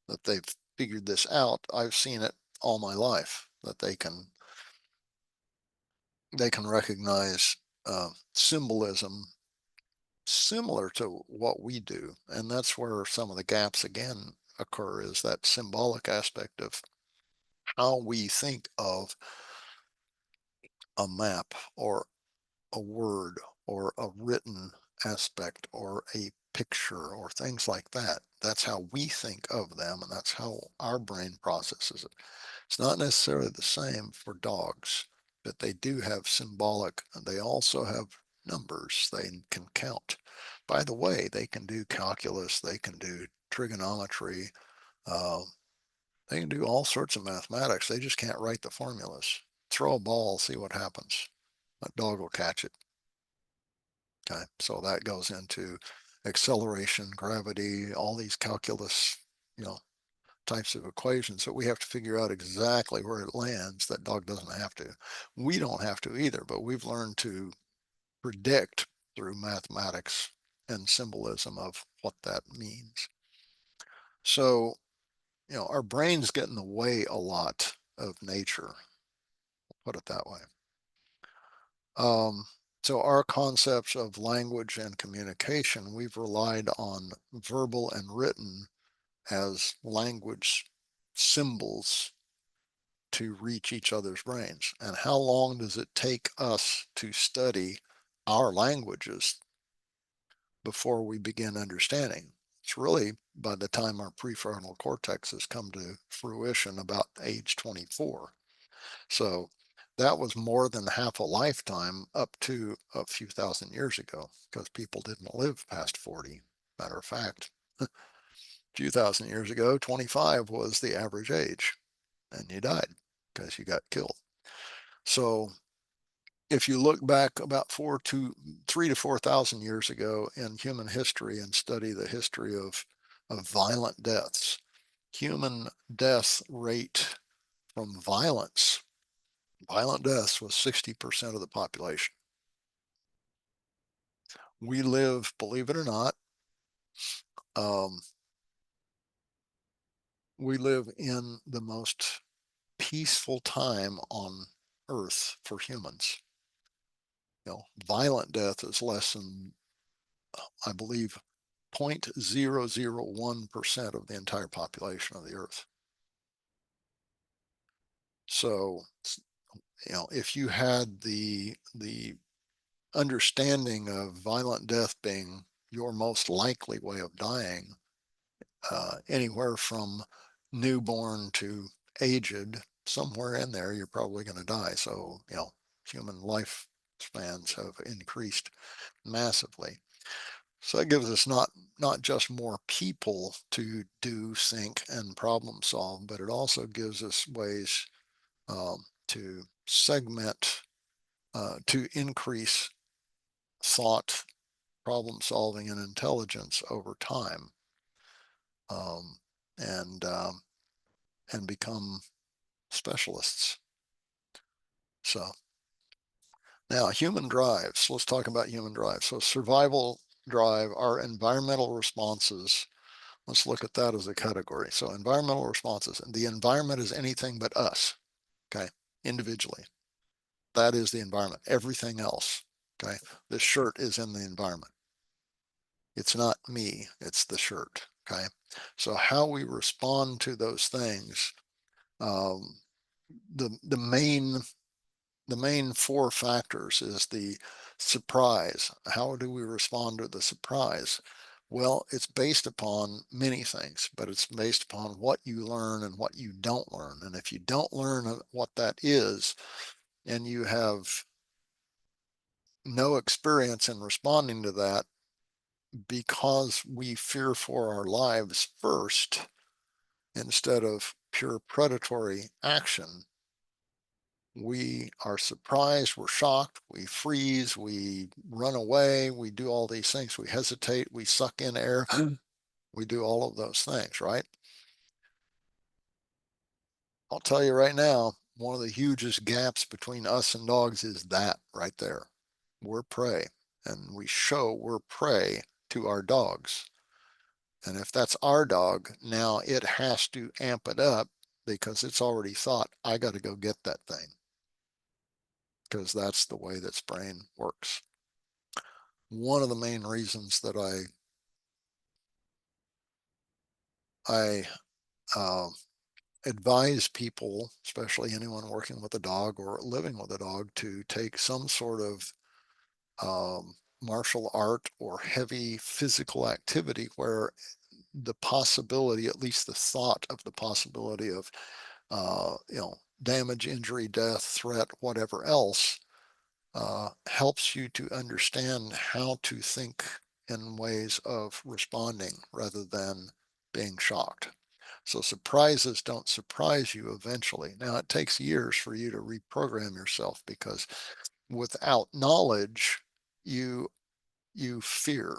that they've figured this out. I've seen it all my life, that they can recognize symbolism similar to what we do. And that's where some of the gaps again occur, is that symbolic aspect of how we think of a map or a word or a written aspect or a picture or things like that. That's how we think of them, and that's how our brain processes it. It's not necessarily the same for dogs, but they do have symbolic, and they also have numbers they can count. By the way, they can do calculus, they can do trigonometry, uh, they can do all sorts of mathematics. They just can't write the formulas. Throw a ball, see what happens. That dog will catch it. Okay, so that goes into acceleration, gravity, all these calculus, you know, types of equations. So we have to figure out exactly where it lands. That dog doesn't have to. We don't have to either, but we've learned to predict through mathematics and symbolism of what that means. So, our brains get in the way a lot of nature, put it that way. Um, so our concepts of language and communication, we've relied on verbal and written as language symbols to reach each other's brains. And how long does it take us to study our languages before we begin understanding? It's really by the time our prefrontal cortex has come to fruition about age 24. So that was more than half a lifetime up to a few thousand years ago, because people didn't live past 40. Matter of fact, a few thousand years ago, 25 was the average age, and you died because you got killed. So if you look back about 3 to 4,000 years ago in human history and study the history of violent deaths, human death rate from violent deaths was 60% of the population. We live, believe it or not, um, we live in the most peaceful time on earth for humans. Violent death is less than, I believe, 0.001% of the entire population of the earth. So, if you had the understanding of violent death being your most likely way of dying, anywhere from newborn to aged, somewhere in there, you're probably going to die. So, human lifespans have increased massively. So that gives us not just more people to do, think, and problem solve, but it also gives us ways to segment, to increase thought, problem solving, and intelligence over time, um, and um, and become specialists. So now human drives. Let's talk about human drives. So survival drive are environmental responses. Let's look at that as a category. So environmental responses, and the environment is anything but us, okay, individually. That is the environment. Everything else, okay, this shirt is in the environment. It's not me, it's the shirt, okay? So how we respond to those things, um, the main four factors is the surprise. How do we respond to the surprise? Well, it's based upon many things, but it's based upon what you learn and what you don't learn. And if you don't learn what that is, and you have no experience in responding to that, because we fear for our lives first instead of pure predatory action, we are surprised, we're shocked, we freeze, we run away, we do all these things, we hesitate, we suck in air, we do all of those things, right? I'll tell you right now, one of the hugest gaps between us and dogs is that right there. We're prey, and we show we're prey to our dogs. And if that's our dog, now it has to amp it up because it's already thought, I got to go get that thing. Because that's the way that its brain works. One of the main reasons that I advise people, especially anyone working with a dog or living with a dog, to take some sort of martial art or heavy physical activity where the possibility, at least the thought of the possibility of, damage, injury, death, threat, whatever else, helps you to understand how to think in ways of responding rather than being shocked. So surprises don't surprise you eventually. Now it takes years for you to reprogram yourself, because without knowledge, you fear.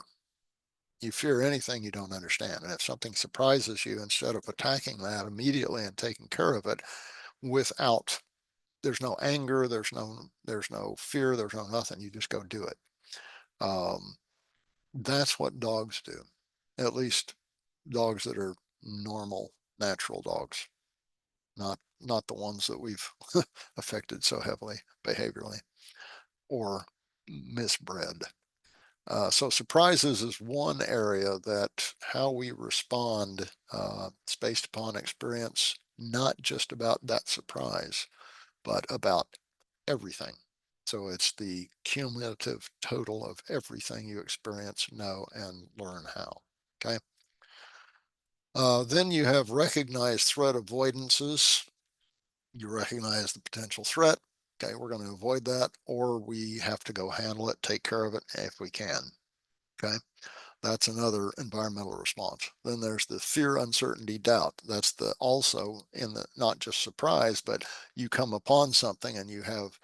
You fear anything you don't understand. And if something surprises you, instead of attacking that immediately and taking care of it without, there's no anger, there's no fear, there's no nothing. You just go do it. That's what dogs do. At least dogs that are normal, natural dogs, not the ones that we've affected so heavily behaviorally or misbred. So surprises is one area that how we respond, it's based upon experience, not just about that surprise, but about everything. So it's the cumulative total of everything you experience, know, and learn how. Okay. Then you have recognized threat avoidances. You recognize the potential threat. Okay, we're going to avoid that, or we have to go handle it, take care of it if we can. Okay, that's another environmental response. Then there's the fear, uncertainty, doubt. That's the also in the not just surprise, but you come upon something and you have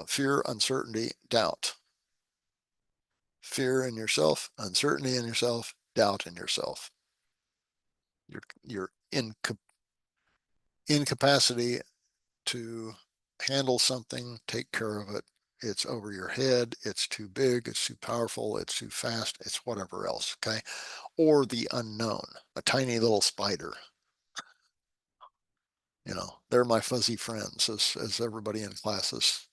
fear, uncertainty, doubt. Fear in yourself, uncertainty in yourself, doubt in yourself. Your incapacity to handle something, take care of it. It's over your head. It's too big. It's too powerful. It's too fast. It's whatever else. Okay. Or the unknown, a tiny little spider. They're my fuzzy friends, as everybody in classes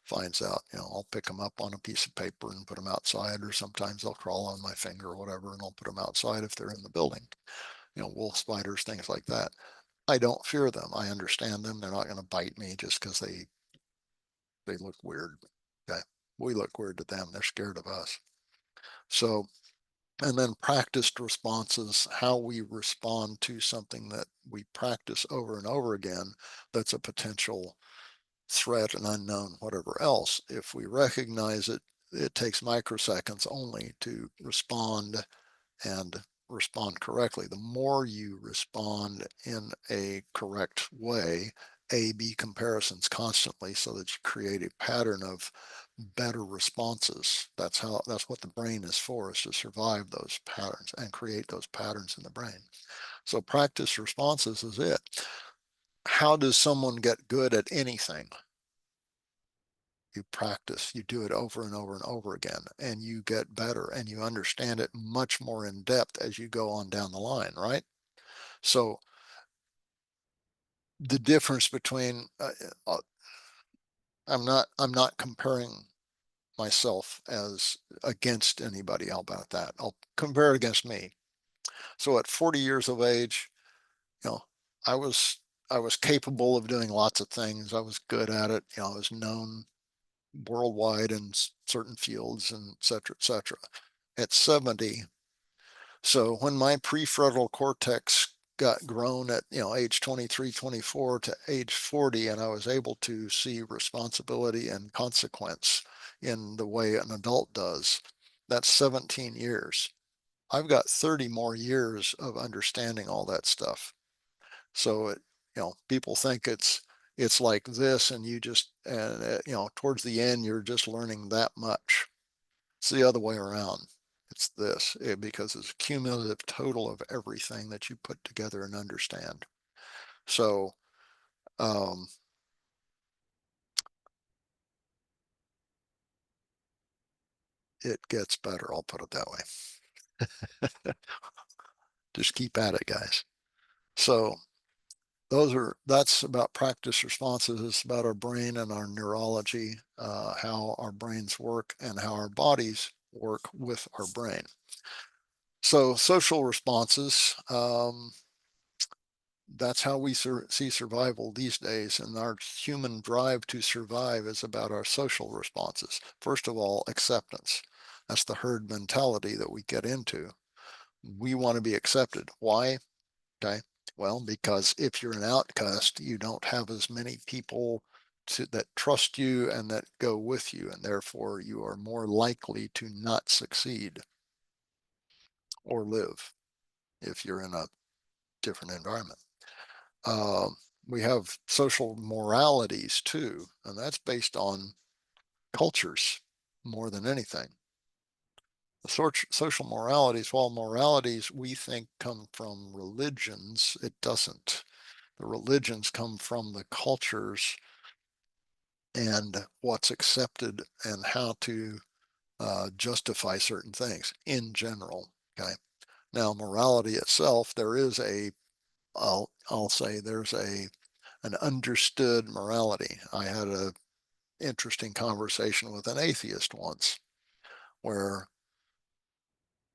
finds out. I'll pick them up on a piece of paper and put them outside, or sometimes they'll crawl on my finger or whatever, and I'll put them outside if they're in the building. Wolf spiders, things like that. I don't fear them. I understand them. They're not going to bite me just because they look weird. Okay, we look weird to them. They're scared of us. So, and then practiced responses, how we respond to something that we practice over and over again, that's a potential threat, an unknown, whatever else. If we recognize it, it takes microseconds only to respond and respond correctly. The more you respond in a correct way A/B comparisons constantly so that you create a pattern of better responses. That's what the brain is for, is to survive those patterns and create those patterns in the brain. So practice responses is it. How does someone get good at anything? You practice, you do it over and over and over again, and you get better and you understand it much more in depth as you go on down the line, right? So the difference between I'm not comparing myself as against anybody. How about that? I'll compare it against me. So at 40 years of age, you know, I was I was capable of doing lots of things. I was good at it. You know, I was known worldwide in certain fields and et cetera, et cetera. At 70, so when my prefrontal cortex got grown at, age 23, 24 to age 40, and I was able to see responsibility and consequence in the way an adult does, that's 17 years. I've got 30 more years of understanding all that stuff. So people think it's like this, and towards the end you're just learning that much. It's the other way around. It's this, because it's a cumulative total of everything that you put together and understand. So it gets better, I'll put it that way. Just keep at it, guys. So that's about practice responses. It's about our brain and our neurology, how our brains work and how our bodies work with our brain. So social responses, that's how we see survival these days. And our human drive to survive is about our social responses. First of all, acceptance. That's the herd mentality that we get into. We want to be accepted. Why? Okay. Well, because if you're an outcast, you don't have as many people that trust you and that go with you, and therefore you are more likely to not succeed or live if you're in a different environment. We have social moralities too, and that's based on cultures more than anything. The social moralities, while moralities we think come from religions, it doesn't. The religions come from the cultures and what's accepted and how to justify certain things in general. Okay. Now, morality itself, I'll say there's an understood morality. I had a interesting conversation with an atheist once where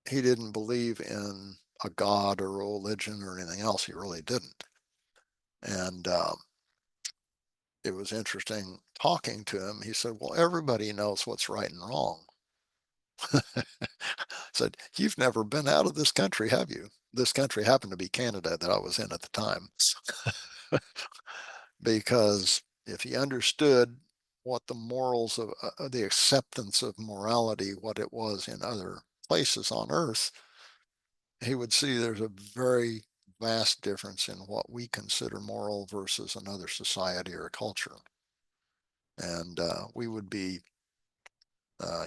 he didn't believe in a god or a religion or anything else. He really didn't. And it was interesting talking to him. He said, well, everybody knows what's right and wrong. Said, you've never been out of this country, have you? This country happened to be Canada that I was in at the time. Because if he understood what the morals of the acceptance of morality, what it was in other places on earth, he would see there's a very vast difference in what we consider moral versus another society or culture. And we would be,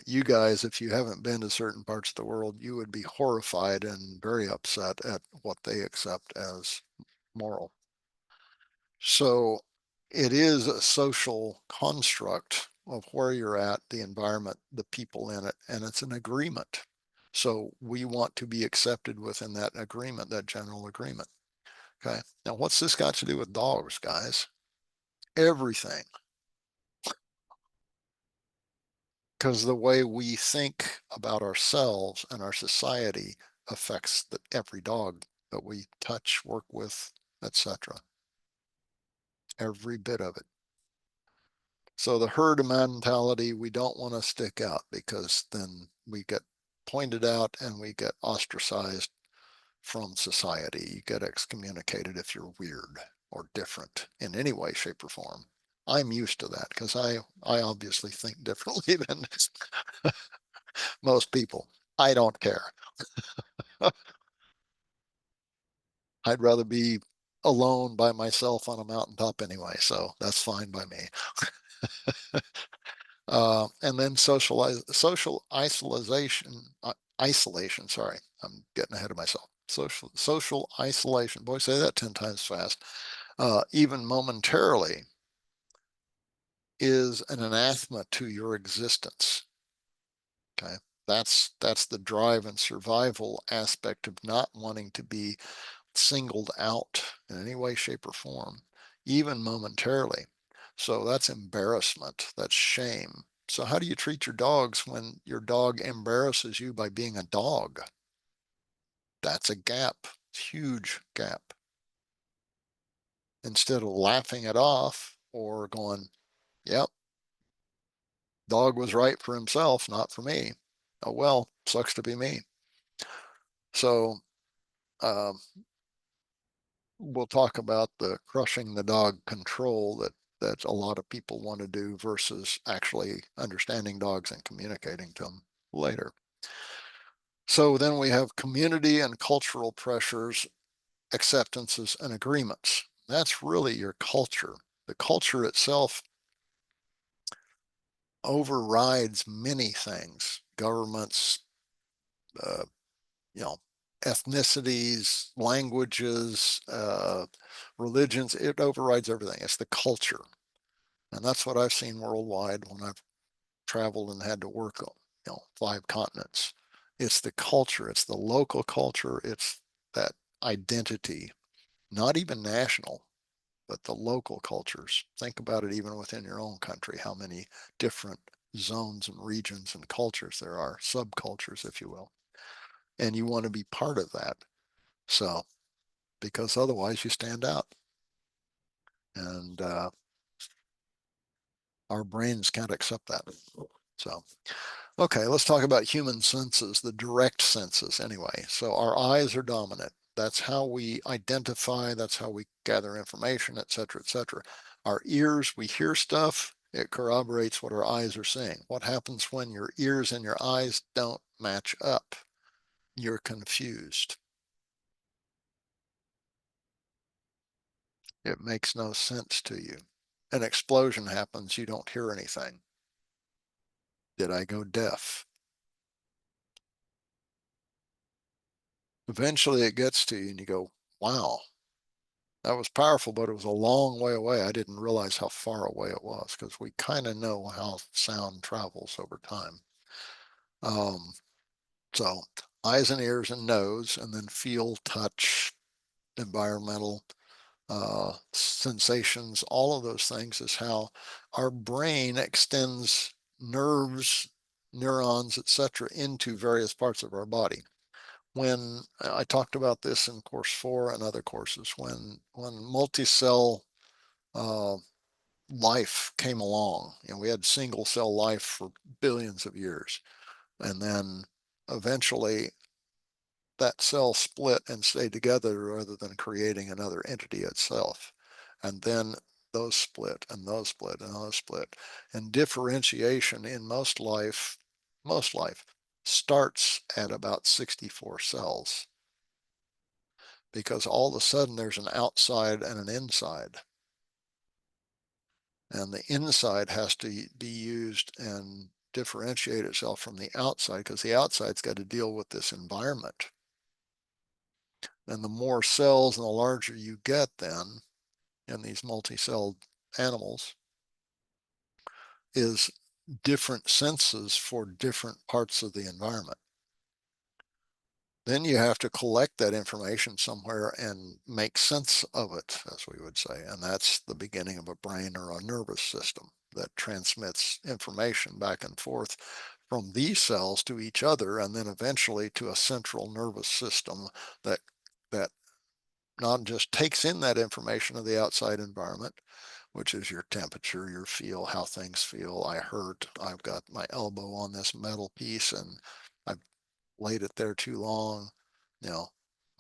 you guys, if you haven't been to certain parts of the world, you would be horrified and very upset at what they accept as moral. So it is a social construct of where you're at, the environment, the people in it, and it's an agreement. So we want to be accepted within that agreement, that general agreement. Okay. Now, what's this got to do with dogs, guys? Everything. Because the way we think about ourselves and our society affects every dog that we touch, work with, etc. Every bit of it. So the herd mentality, we don't want to stick out because then we get pointed out and we get ostracized from society. You get excommunicated if you're weird or different in any way, shape, or form. I'm used to that because I obviously think differently than most people. I don't care. I'd rather be alone by myself on a mountaintop anyway, so that's fine by me. And then social isolation. Sorry, I'm getting ahead of myself. Social isolation. Boy, say that 10 times fast. Even momentarily, is an anathema to your existence. Okay, that's the drive and survival aspect of not wanting to be singled out in any way, shape, or form, even momentarily. So that's embarrassment, that's shame. So how do you treat your dogs when your dog embarrasses you by being a dog? That's a gap, huge gap. Instead of laughing it off or going, yep, dog was right for himself, not for me. Oh, well, sucks to be me. So um, we'll talk about the crushing the dog control that a lot of people want to do versus actually understanding dogs and communicating to them later. So then we have community and cultural pressures, acceptances, and agreements. That's really your culture. The culture itself overrides many things, governments, uh, you know, ethnicities, languages, religions. It overrides everything. It's the culture. And that's what I've seen worldwide when I've traveled and had to work on, 5 continents. It's the culture. It's the local culture. It's that identity, not even national, but the local cultures. Think about it even within your own country, how many different zones and regions and cultures there are, subcultures, if you will. And you want to be part of that. So, because otherwise you stand out. And our brains can't accept that. So, okay, let's talk about human senses, the direct senses anyway. So our eyes are dominant. That's how we identify, that's how we gather information, et cetera, et cetera. Our ears, we hear stuff, it corroborates what our eyes are saying. What happens when your ears and your eyes don't match up? You're confused. It makes no sense to you. An explosion happens, you don't hear anything. Did I go deaf? Eventually it gets to you and you go, wow, that was powerful, but it was a long way away. I didn't realize how far away it was because we kind of know how sound travels over time. Um, so eyes and ears and nose, and then feel, touch, environmental sensations, all of those things is how our brain extends nerves, neurons, etc., into various parts of our body. When I talked about this in course 4 and other courses, when multi-cell uh, life came along, we had single cell life for billions of years, and then eventually that cell split and stayed together rather than creating another entity itself. And then those split and those split and those split. And differentiation in most life starts at about 64 cells because all of a sudden there's an outside and an inside. And the inside has to be used and differentiate itself from the outside because the outside's got to deal with this environment. And the more cells and the larger you get then in these multi-celled animals is different senses for different parts of the environment. Then you have to collect that information somewhere and make sense of it, as we would say. And that's the beginning of a brain or a nervous system that transmits information back and forth from these cells to each other, and then eventually to a central nervous system that not just takes in that information of the outside environment, which is your temperature, your feel, how things feel. I hurt. I've got my elbow on this metal piece and I've laid it there too long. You know,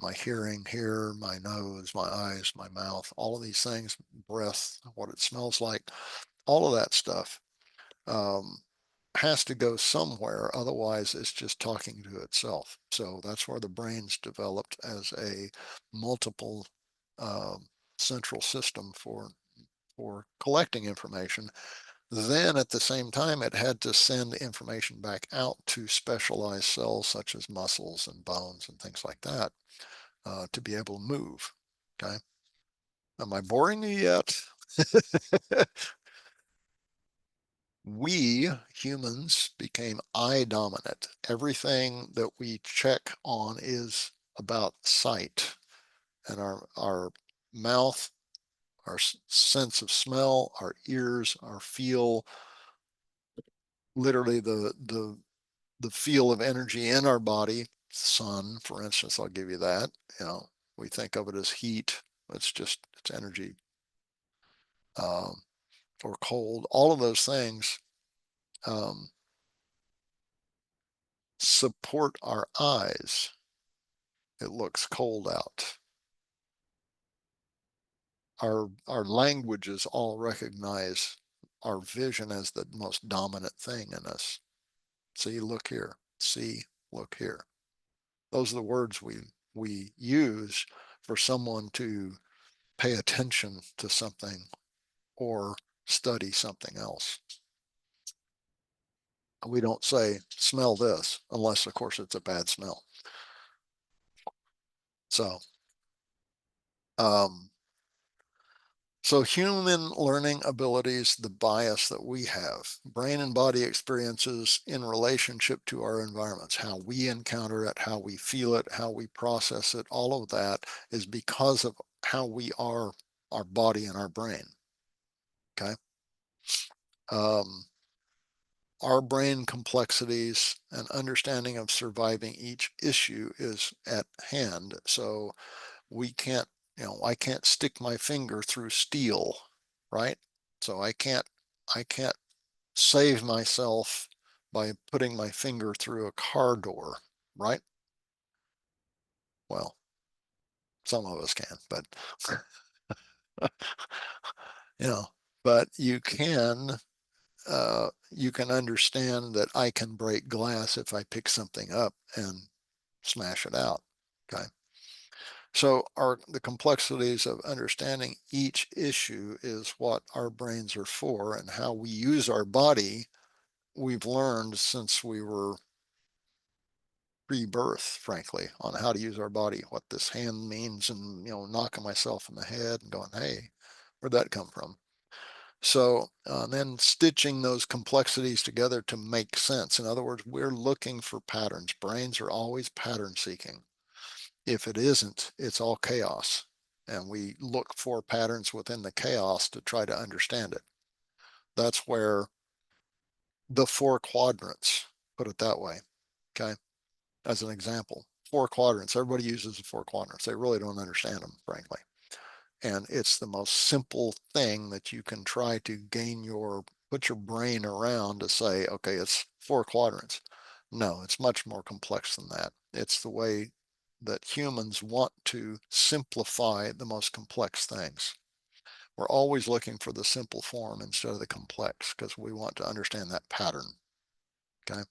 my hearing here, my nose, my eyes, my mouth, all of these things, breath, what it smells like, all of that stuff has to go somewhere. Otherwise, it's just talking to itself. So that's where the brain's developed as a multiple central system for collecting information. Then at the same time, it had to send information back out to specialized cells such as muscles and bones and things like that to be able to move. Okay. Am I boring you yet? We humans became eye dominant. Everything that we check on is about sight, and our mouth, our sense of smell, our ears, our feel, literally the feel of energy in our body. Sun, for instance, I'll give you that. You know, we think of it as heat. It's energy, or cold. All of those things um, support our eyes. It looks cold out. Our languages all recognize our vision as the most dominant thing in us. See, look here. See, look here. Those are the words we use for someone to pay attention to something or study something else. We don't say, smell this, unless, of course, it's a bad smell. So, so human learning abilities, the bias that we have, brain and body experiences in relationship to our environments, how we encounter it, how we feel it, how we process it, all of that is because of how we are, our body and our brain. Okay. Our brain complexities and understanding of surviving each issue is at hand. So we can't, I can't stick my finger through steel, right? So I can't save myself by putting my finger through a car door, right? Well, some of us can, but you know, but you can understand that I can break glass if I pick something up and smash it out. Okay. So the complexities of understanding each issue is what our brains are for, and how we use our body we've learned since we were pre-birth, frankly, on how to use our body, what this hand means, and knocking myself in the head and going, hey, where'd that come from? So then stitching those complexities together to make sense. In other words, we're looking for patterns. Brains are always pattern seeking. If it isn't, it's all chaos. And we look for patterns within the chaos to try to understand it. That's where the 4 quadrants, put it that way, okay, as an example. 4 quadrants, everybody uses the 4 quadrants. They really don't understand them, frankly. And it's the most simple thing that you can try to put your brain around to say, okay, it's 4 quadrants. No, it's much more complex than that. It's the way that humans want to simplify the most complex things. We're always looking for the simple form instead of the complex because we want to understand that pattern. Okay.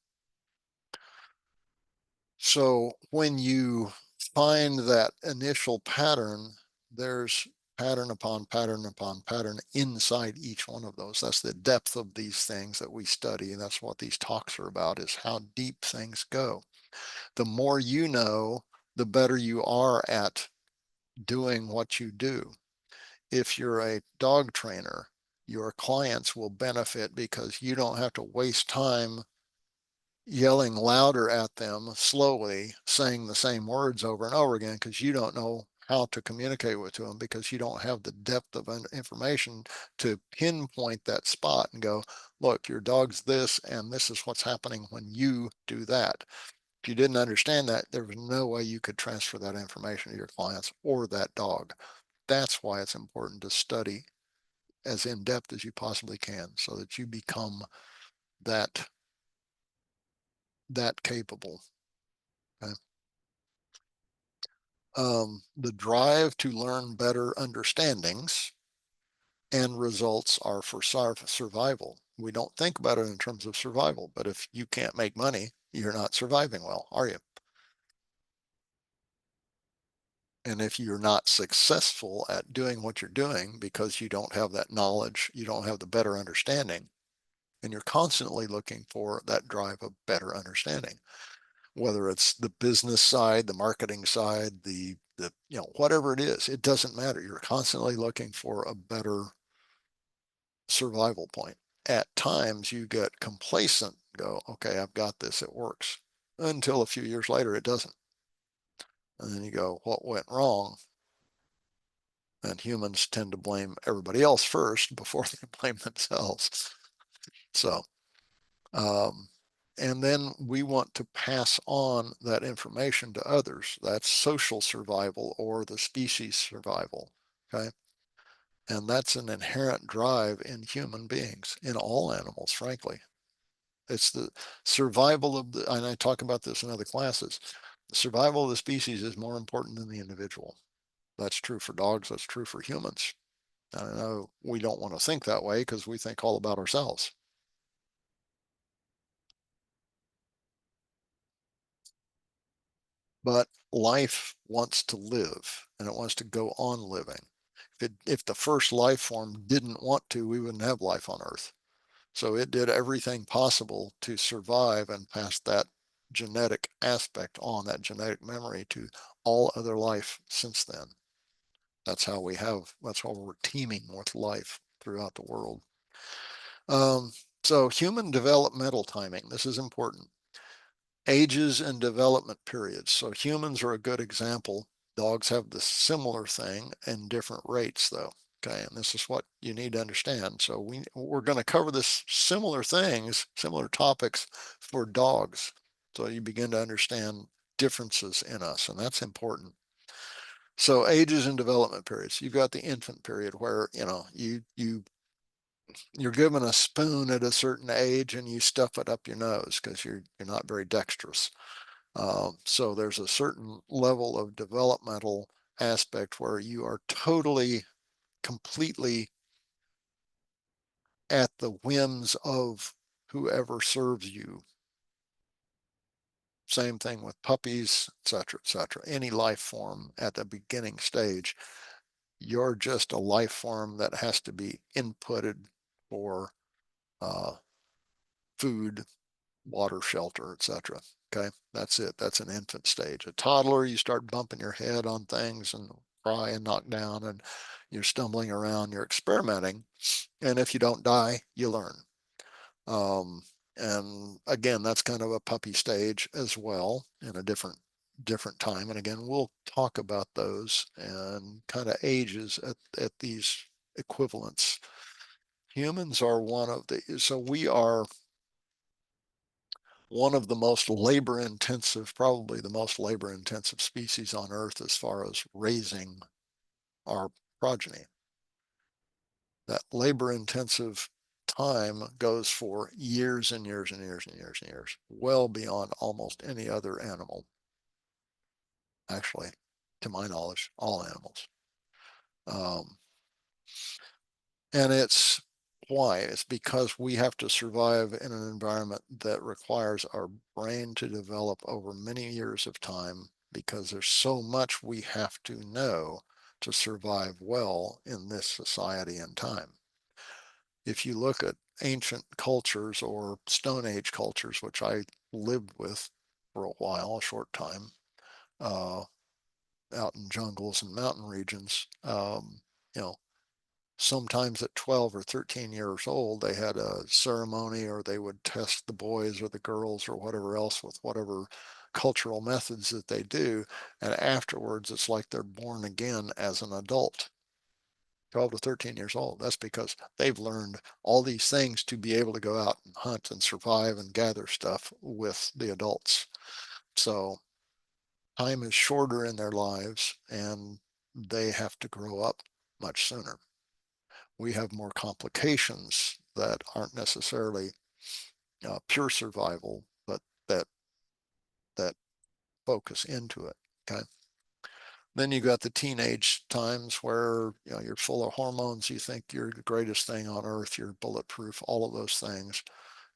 So when you find that initial pattern, there's pattern upon pattern upon pattern inside each one of those. That's the depth of these things that we study. And that's what these talks are about, is how deep things go. The more you know, the better you are at doing what you do. If you're a dog trainer, your clients will benefit because you don't have to waste time yelling louder at them slowly, saying the same words over and over again, because you don't know how to communicate with them, because you don't have the depth of information to pinpoint that spot and go, look, your dog's this, and this is what's happening when you do that. If you didn't understand that, there was no way you could transfer that information to your clients or that dog. That's why it's important to study as in depth as you possibly can, so that you become that capable. Okay? The drive to learn better understandings and results are for survival. We don't think about it in terms of survival, but if you can't make money, you're not surviving well, are you? And if you're not successful at doing what you're doing because you don't have that knowledge, you don't have the better understanding, and you're constantly looking for that drive of better understanding, whether it's the business side, the marketing side, the whatever it is, it doesn't matter. You're constantly looking for a better survival point. At times you get complacent, go, okay, I've got this, it works. Until a few years later, it doesn't. And then you go, what went wrong? And humans tend to blame everybody else first before they blame themselves. So, and then we want to pass on that information to others. That's social survival or the species survival. Okay. And that's an inherent drive in human beings, in all animals, frankly. It's the survival of the, and I talk about this in other classes, the survival of the species is more important than the individual. That's true for dogs, that's true for humans. I know we don't want to think that way because we think all about ourselves. But life wants to live and it wants to go on living. If the first life form didn't want to, we wouldn't have life on Earth. So it did everything possible to survive and pass that genetic aspect on, that genetic memory, to all other life since then. That's how we're teeming with life throughout the world. So human developmental timing, this is important. Ages and development periods. So humans are a good example. Dogs have the similar thing in different rates though. Okay, and this is what you need to understand. So we're going to cover this similar things, similar topics for dogs. So you begin to understand differences in us, and that's important. So ages and development periods. You've got the infant period where you're given a spoon at a certain age and you stuff it up your nose because you're not very dexterous. So there's a certain level of developmental aspect where you are totally, completely at the whims of whoever serves you. Same thing with puppies, etc., etc. Any life form at the beginning stage, you're just a life form that has to be inputted for food, water, shelter, etc. Okay, that's it. That's an infant stage. A toddler, you start bumping your head on things and cry and knock down, and you're stumbling around, you're experimenting. And if you don't die, you learn. And again, that's kind of a puppy stage as well in a different time. And again, we'll talk about those and kind of ages at these equivalents. Humans are one of the, so we are one of the most labor intensive, probably the most labor intensive species on Earth as far as raising our progeny. That labor intensive time goes for years and years and years and years and years, well beyond almost any other animal. Actually, to my knowledge, all animals. And it's why? It's because we have to survive in an environment that requires our brain to develop over many years of time because there's so much we have to know to survive well in this society and time. If you look at ancient cultures or Stone Age cultures, which I lived with for a while, a short time, out in jungles and mountain regions, you know, sometimes at 12 or 13 years old, they had a ceremony or they would test the boys or the girls or whatever else with whatever cultural methods that they do. And afterwards, it's like they're born again as an adult. 12 to 13 years old. That's because they've learned all these things to be able to go out and hunt and survive and gather stuff with the adults. So time is shorter in their lives and they have to grow up much sooner. We have more complications that aren't necessarily pure survival, but that focus into it. Okay. Then you got the teenage times where you're full of hormones. You think you're the greatest thing on earth. You're bulletproof. All of those things,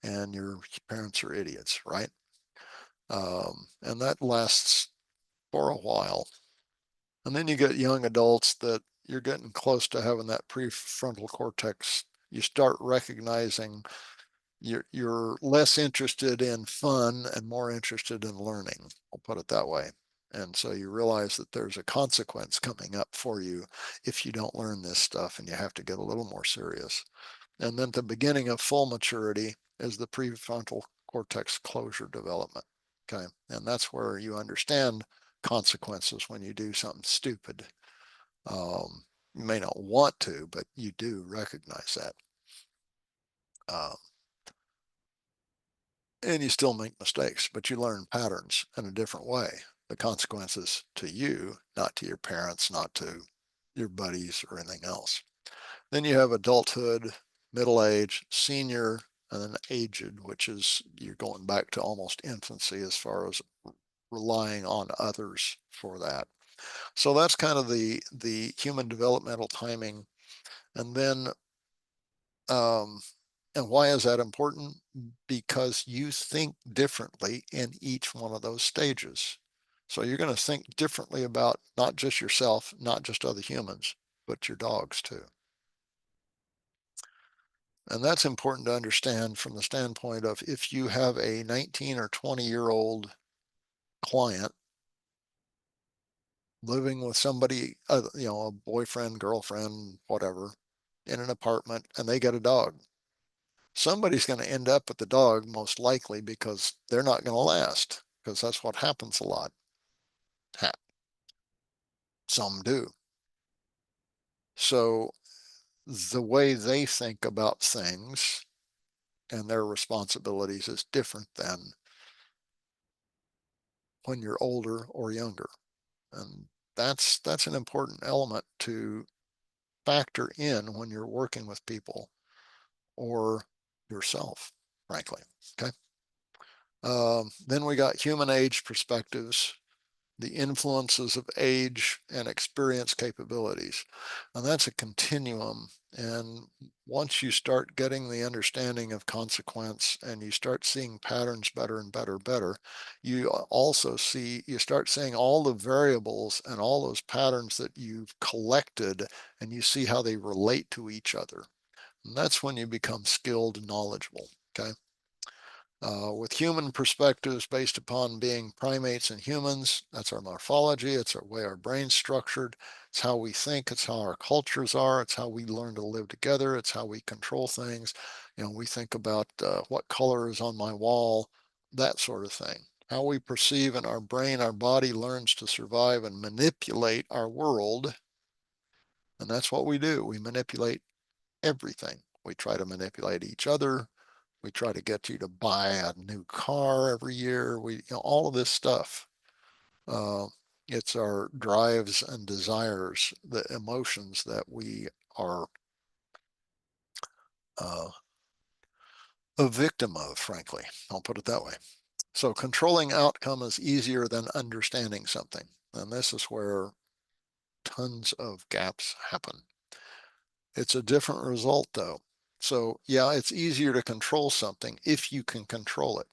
and your parents are idiots, right? And that lasts for a while. And then you get young adults that you're getting close to having that prefrontal cortex. You start recognizing you're less interested in fun and more interested in learning. I'll put it that way. And so you realize that there's a consequence coming up for you if you don't learn this stuff, and you have to get a little more serious. And then the beginning of full maturity is the prefrontal cortex closure development. Okay. And that's where you understand consequences when you do something stupid. You may not want to, but you do recognize that. And you still make mistakes, but you learn patterns in a different way. The consequences to you, not to your parents, not to your buddies or anything else. Then you have adulthood, middle age, senior, and then aged, which is you're going back to almost infancy as far as relying on others for that. So that's kind of the human developmental timing. And then and why is that important? Because you think differently in each one of those stages. So you're going to think differently about not just yourself, not just other humans, but your dogs too. And that's important to understand from the standpoint of if you have a 19 or 20-year-old client living with somebody, a boyfriend, girlfriend, whatever, in an apartment, and they get a dog. Somebody's going to end up with the dog most likely because they're not going to last, because that's what happens a lot. Some do. So the way they think about things and their responsibilities is different than when you're older or younger. And that's an important element to factor in when you're working with people or yourself, frankly. Okay. Then we got human age perspectives, the influences of age and experience capabilities. And that's a continuum. And once you start getting the understanding of consequence and you start seeing patterns better and better, you also you start seeing all the variables and all those patterns that you've collected, and you see how they relate to each other. And that's when you become skilled and knowledgeable. Okay. With human perspectives based upon being primates and humans, that's our morphology, it's our way our brain's structured, it's how we think, it's how our cultures are, it's how we learn to live together, it's how we control things. We think about what color is on my wall, that sort of thing. How we perceive in our brain, our body learns to survive and manipulate our world. And that's what we do. We manipulate everything. We try to manipulate each other. We try to get you to buy a new car every year. All of this stuff. Uh, it's our drives and desires, the emotions that we are uh, a victim of, frankly. I'll put it that way. So controlling outcome is easier than understanding something. And this is where tons of gaps happen. It's a different result though. So yeah, it's easier to control something if you can control it.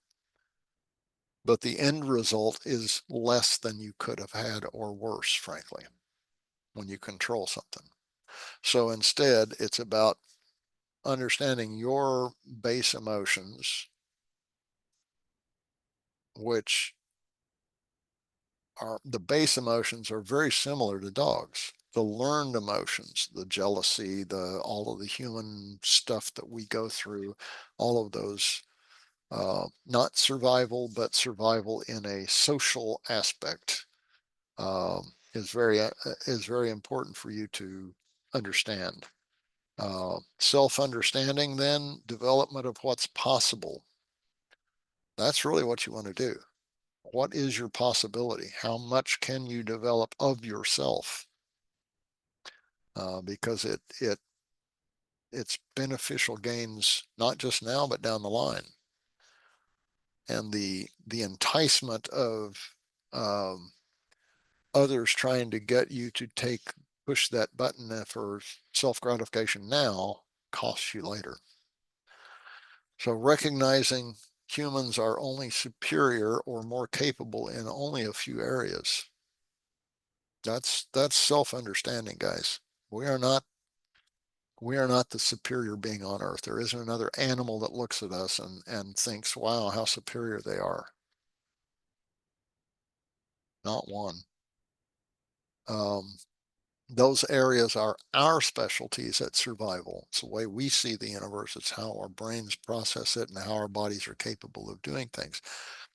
But the end result is less than you could have had, or worse, frankly, when you control something. So instead, it's about understanding your base emotions, which are the base emotions are very similar to dogs. The learned emotions, the jealousy, all of the human stuff that we go through, all of those, not survival, but survival in a social aspect, is very important for you to understand. Self-understanding, then development of what's possible. That's really what you want to do. What is your possibility? How much can you develop of yourself? Because it's beneficial gains not just now but down the line. And the enticement of others trying to get you to push that button for self-gratification now costs you later. So recognizing humans are only superior or more capable in only a few areas. That's self-understanding, guys. We are not the superior being on earth. There isn't another animal that looks at us and thinks, wow, how superior they are. Not one. Those areas are our specialties at survival. It's the way we see the universe. It's how our brains process it and how our bodies are capable of doing things.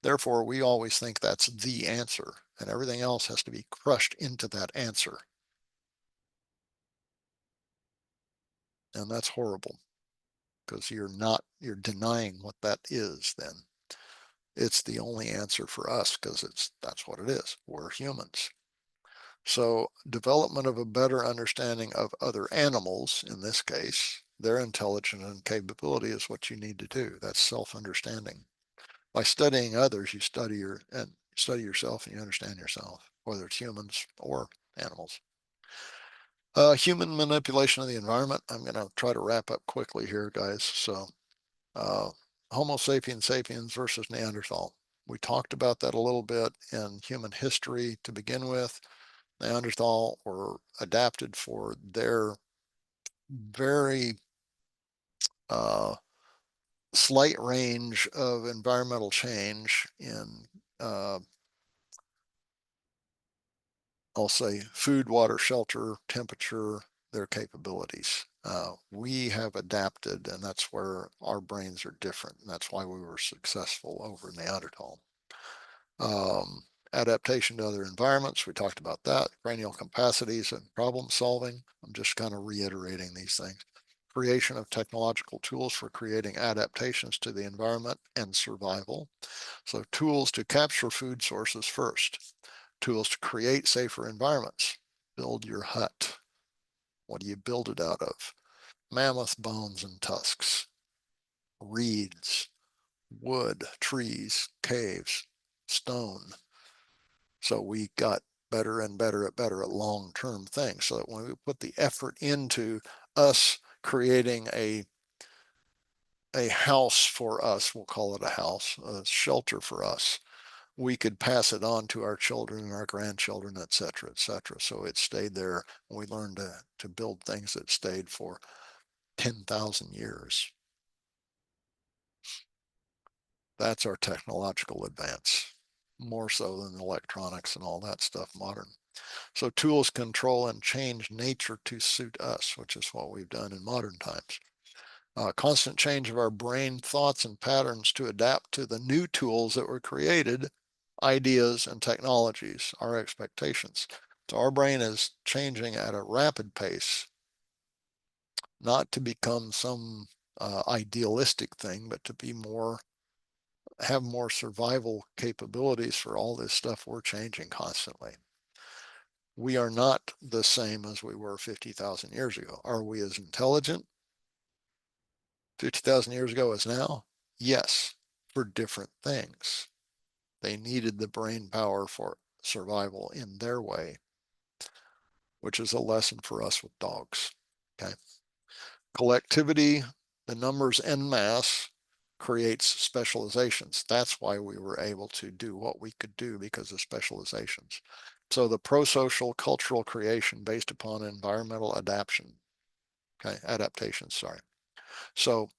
Therefore, we always think that's the answer, and everything else has to be crushed into that answer. And that's horrible, because you're denying what that is then. It's the only answer for us, because that's what it is. We're humans. So development of a better understanding of other animals, in this case, their intelligence and capability is what you need to do. That's self-understanding. By studying others, you study yourself and you understand yourself, whether it's humans or animals. Human manipulation of the environment. I'm going to try to wrap up quickly here, guys. So Homo sapiens sapiens versus Neanderthal. We talked about that a little bit in human history to begin with. Neanderthal were adapted for their very slight range of environmental change in, I'll say, food, water, shelter, temperature, their capabilities. We have adapted, and that's where our brains are different. And that's why we were successful over Neanderthal. Um, Adaptation to other environments, we talked about that. Cranial capacities and problem solving. I'm just kind of reiterating these things. Creation of technological tools for creating adaptations to the environment and survival. So tools to capture food sources first. Tools to create safer environments. Build your hut. What do you build it out of? Mammoth bones and tusks, reeds, wood, trees, caves, stone. So we got better and better at long-term things. So that when we put the effort into us creating a house for us, we'll call it a house, a shelter for us, we could pass it on to our children and our grandchildren, et cetera, et cetera. So it stayed there. We learned to build things that stayed for 10,000 years. That's our technological advance, more so than electronics and all that stuff modern. So tools control and change nature to suit us, which is what we've done in modern times. Constant change of our brain thoughts and patterns to adapt to the new tools that were created, ideas and technologies, our expectations. So our brain is changing at a rapid pace, not to become some idealistic thing, but to be have more survival capabilities for all this stuff we're changing constantly. We are not the same as we were 50,000 years ago. Are we as intelligent 50,000 years ago as now? Yes, for different things. They needed the brain power for survival in their way, which is a lesson for us with dogs. Okay. Collectivity, the numbers en masse, creates specializations. That's why we were able to do what we could do, because of specializations. So the pro-social cultural creation based upon environmental adaptations, sorry. So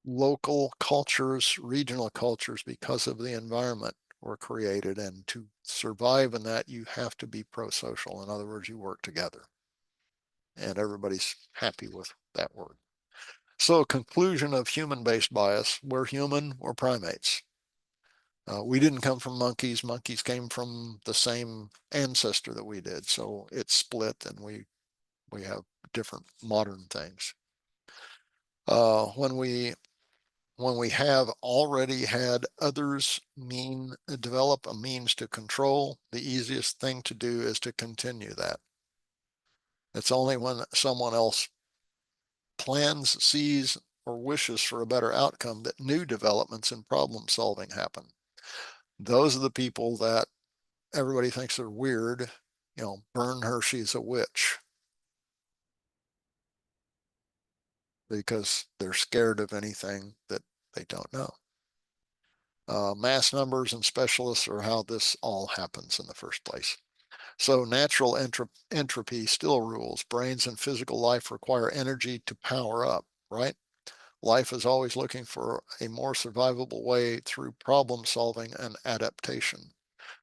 local cultures, regional cultures, because of the environment, were created, and to survive in that, you have to be pro-social. In other words, you work together, and everybody's happy with that word. So conclusion of human-based bias: we're human, we're primates. We didn't come from monkeys. Monkeys came from the same ancestor that we did. So it's split, and we have different modern things. When we have already had others develop a means to control, the easiest thing to do is to continue that. It's only when someone else plans, sees, or wishes for a better outcome that new developments in problem solving happen. Those are the people that everybody thinks are weird. Burn her, she's a witch, because they're scared of anything that they don't know. Mass numbers and specialists are how this all happens in the first place. So natural entropy still rules. Brains and physical life require energy to power up, right? Life is always looking for a more survivable way through problem solving and adaptation.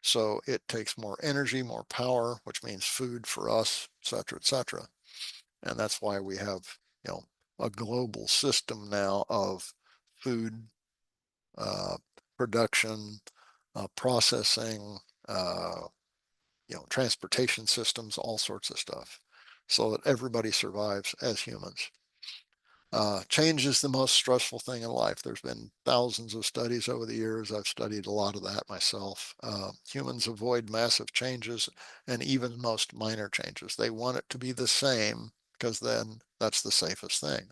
So it takes more energy, more power, which means food for us, et cetera, et cetera. And that's why we have, a global system now of food production, processing, transportation systems, all sorts of stuff, so that everybody survives as humans. Change is the most stressful thing in life. There's been thousands of studies over the years. I've studied a lot of that myself. Humans avoid massive changes and even most minor changes. They want it to be the same because then that's the safest thing.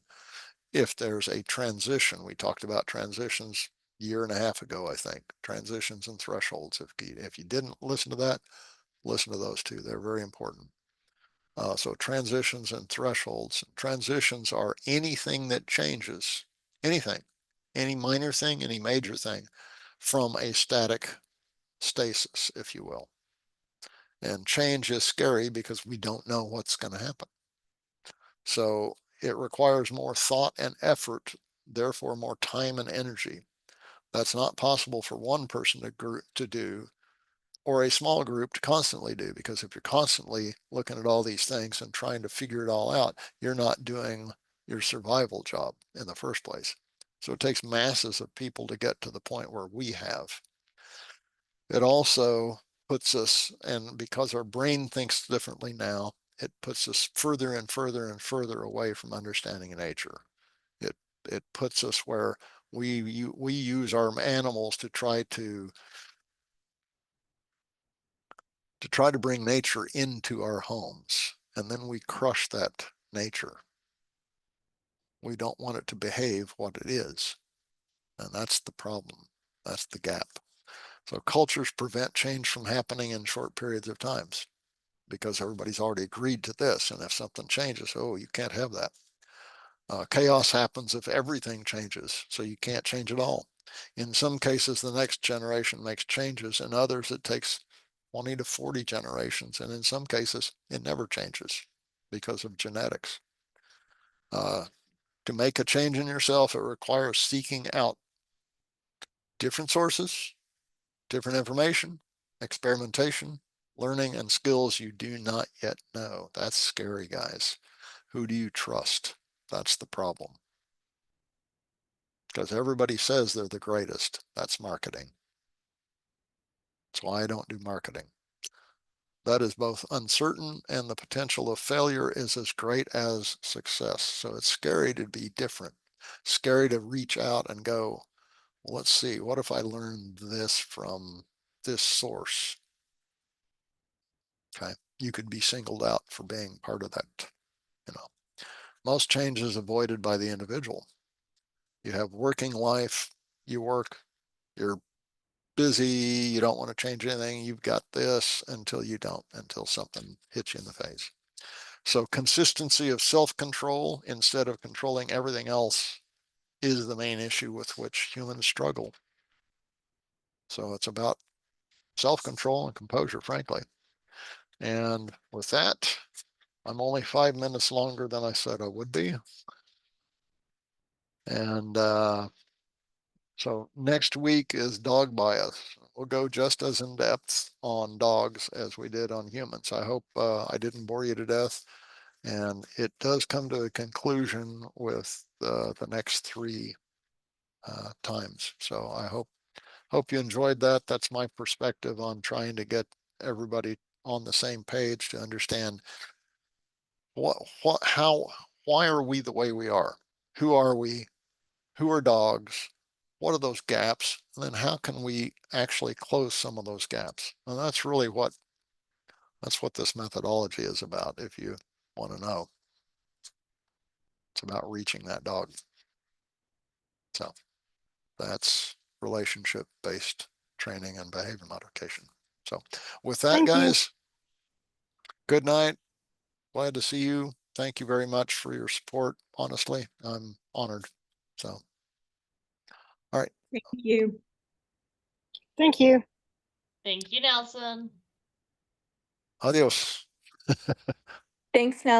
If there's a transition, we talked about transitions a year and a half ago, I think, transitions and thresholds. If you didn't listen to that, listen to those two. They're very important. So transitions and thresholds. Transitions are anything that changes, anything, any minor thing, any major thing, from a static stasis, if you will. And change is scary because we don't know what's going to happen. So it requires more thought and effort, therefore more time and energy. That's not possible for one person to do, or a small group to constantly do, because if you're constantly looking at all these things and trying to figure it all out, you're not doing your survival job in the first place. So it takes masses of people to get to the point where we have. It also puts us, and because our brain thinks differently now, it puts us further and further and further away from understanding nature. It puts us where we use our animals to try to bring nature into our homes, and then we crush that nature. We don't want it to behave what it is, and that's the problem. That's the gap. So cultures prevent change from happening in short periods of times because everybody's already agreed to this, and if something changes, oh, you can't have that. Chaos happens if everything changes, so you can't change it all. In some cases, the next generation makes changes. In others, it takes 20 to 40 generations. And in some cases, it never changes because of genetics. To make a change in yourself, it requires seeking out different sources, different information, experimentation, learning, and skills you do not yet know. That's scary, guys. Who do you trust? That's the problem. Because everybody says they're the greatest. That's marketing. That's why I don't do marketing. That is both uncertain, and the potential of failure is as great as success. So it's scary to be different, scary to reach out and go, well, let's see, what if I learned this from this source? Okay, you could be singled out for being part of that. Most change is avoided by the individual. You have working life, you work, you're busy, you don't want to change anything, you've got this until you don't, until something hits you in the face. So consistency of self-control instead of controlling everything else is the main issue with which humans struggle. So it's about self-control and composure, frankly. And with that, I'm only 5 minutes longer than I said I would be. And so next week is dog bias. We'll go just as in depth on dogs as we did on humans. I hope I didn't bore you to death. And it does come to a conclusion with the next 3 times. So I hope you enjoyed that. That's my perspective on trying to get everybody on the same page to understand why are we the way we are? Who are we? Who are dogs? What are those gaps? And then how can we actually close some of those gaps? And that's really what this methodology is about, if you want to know. It's about reaching that dog. So that's relationship-based training and behavior modification. So with that, Thank you. guys, good night. Glad to see you. Thank you very much for your support. Honestly, I'm honored. So, all right. Thank you. Thank you. Thank you, Nelson. Adios. Thanks, Nell.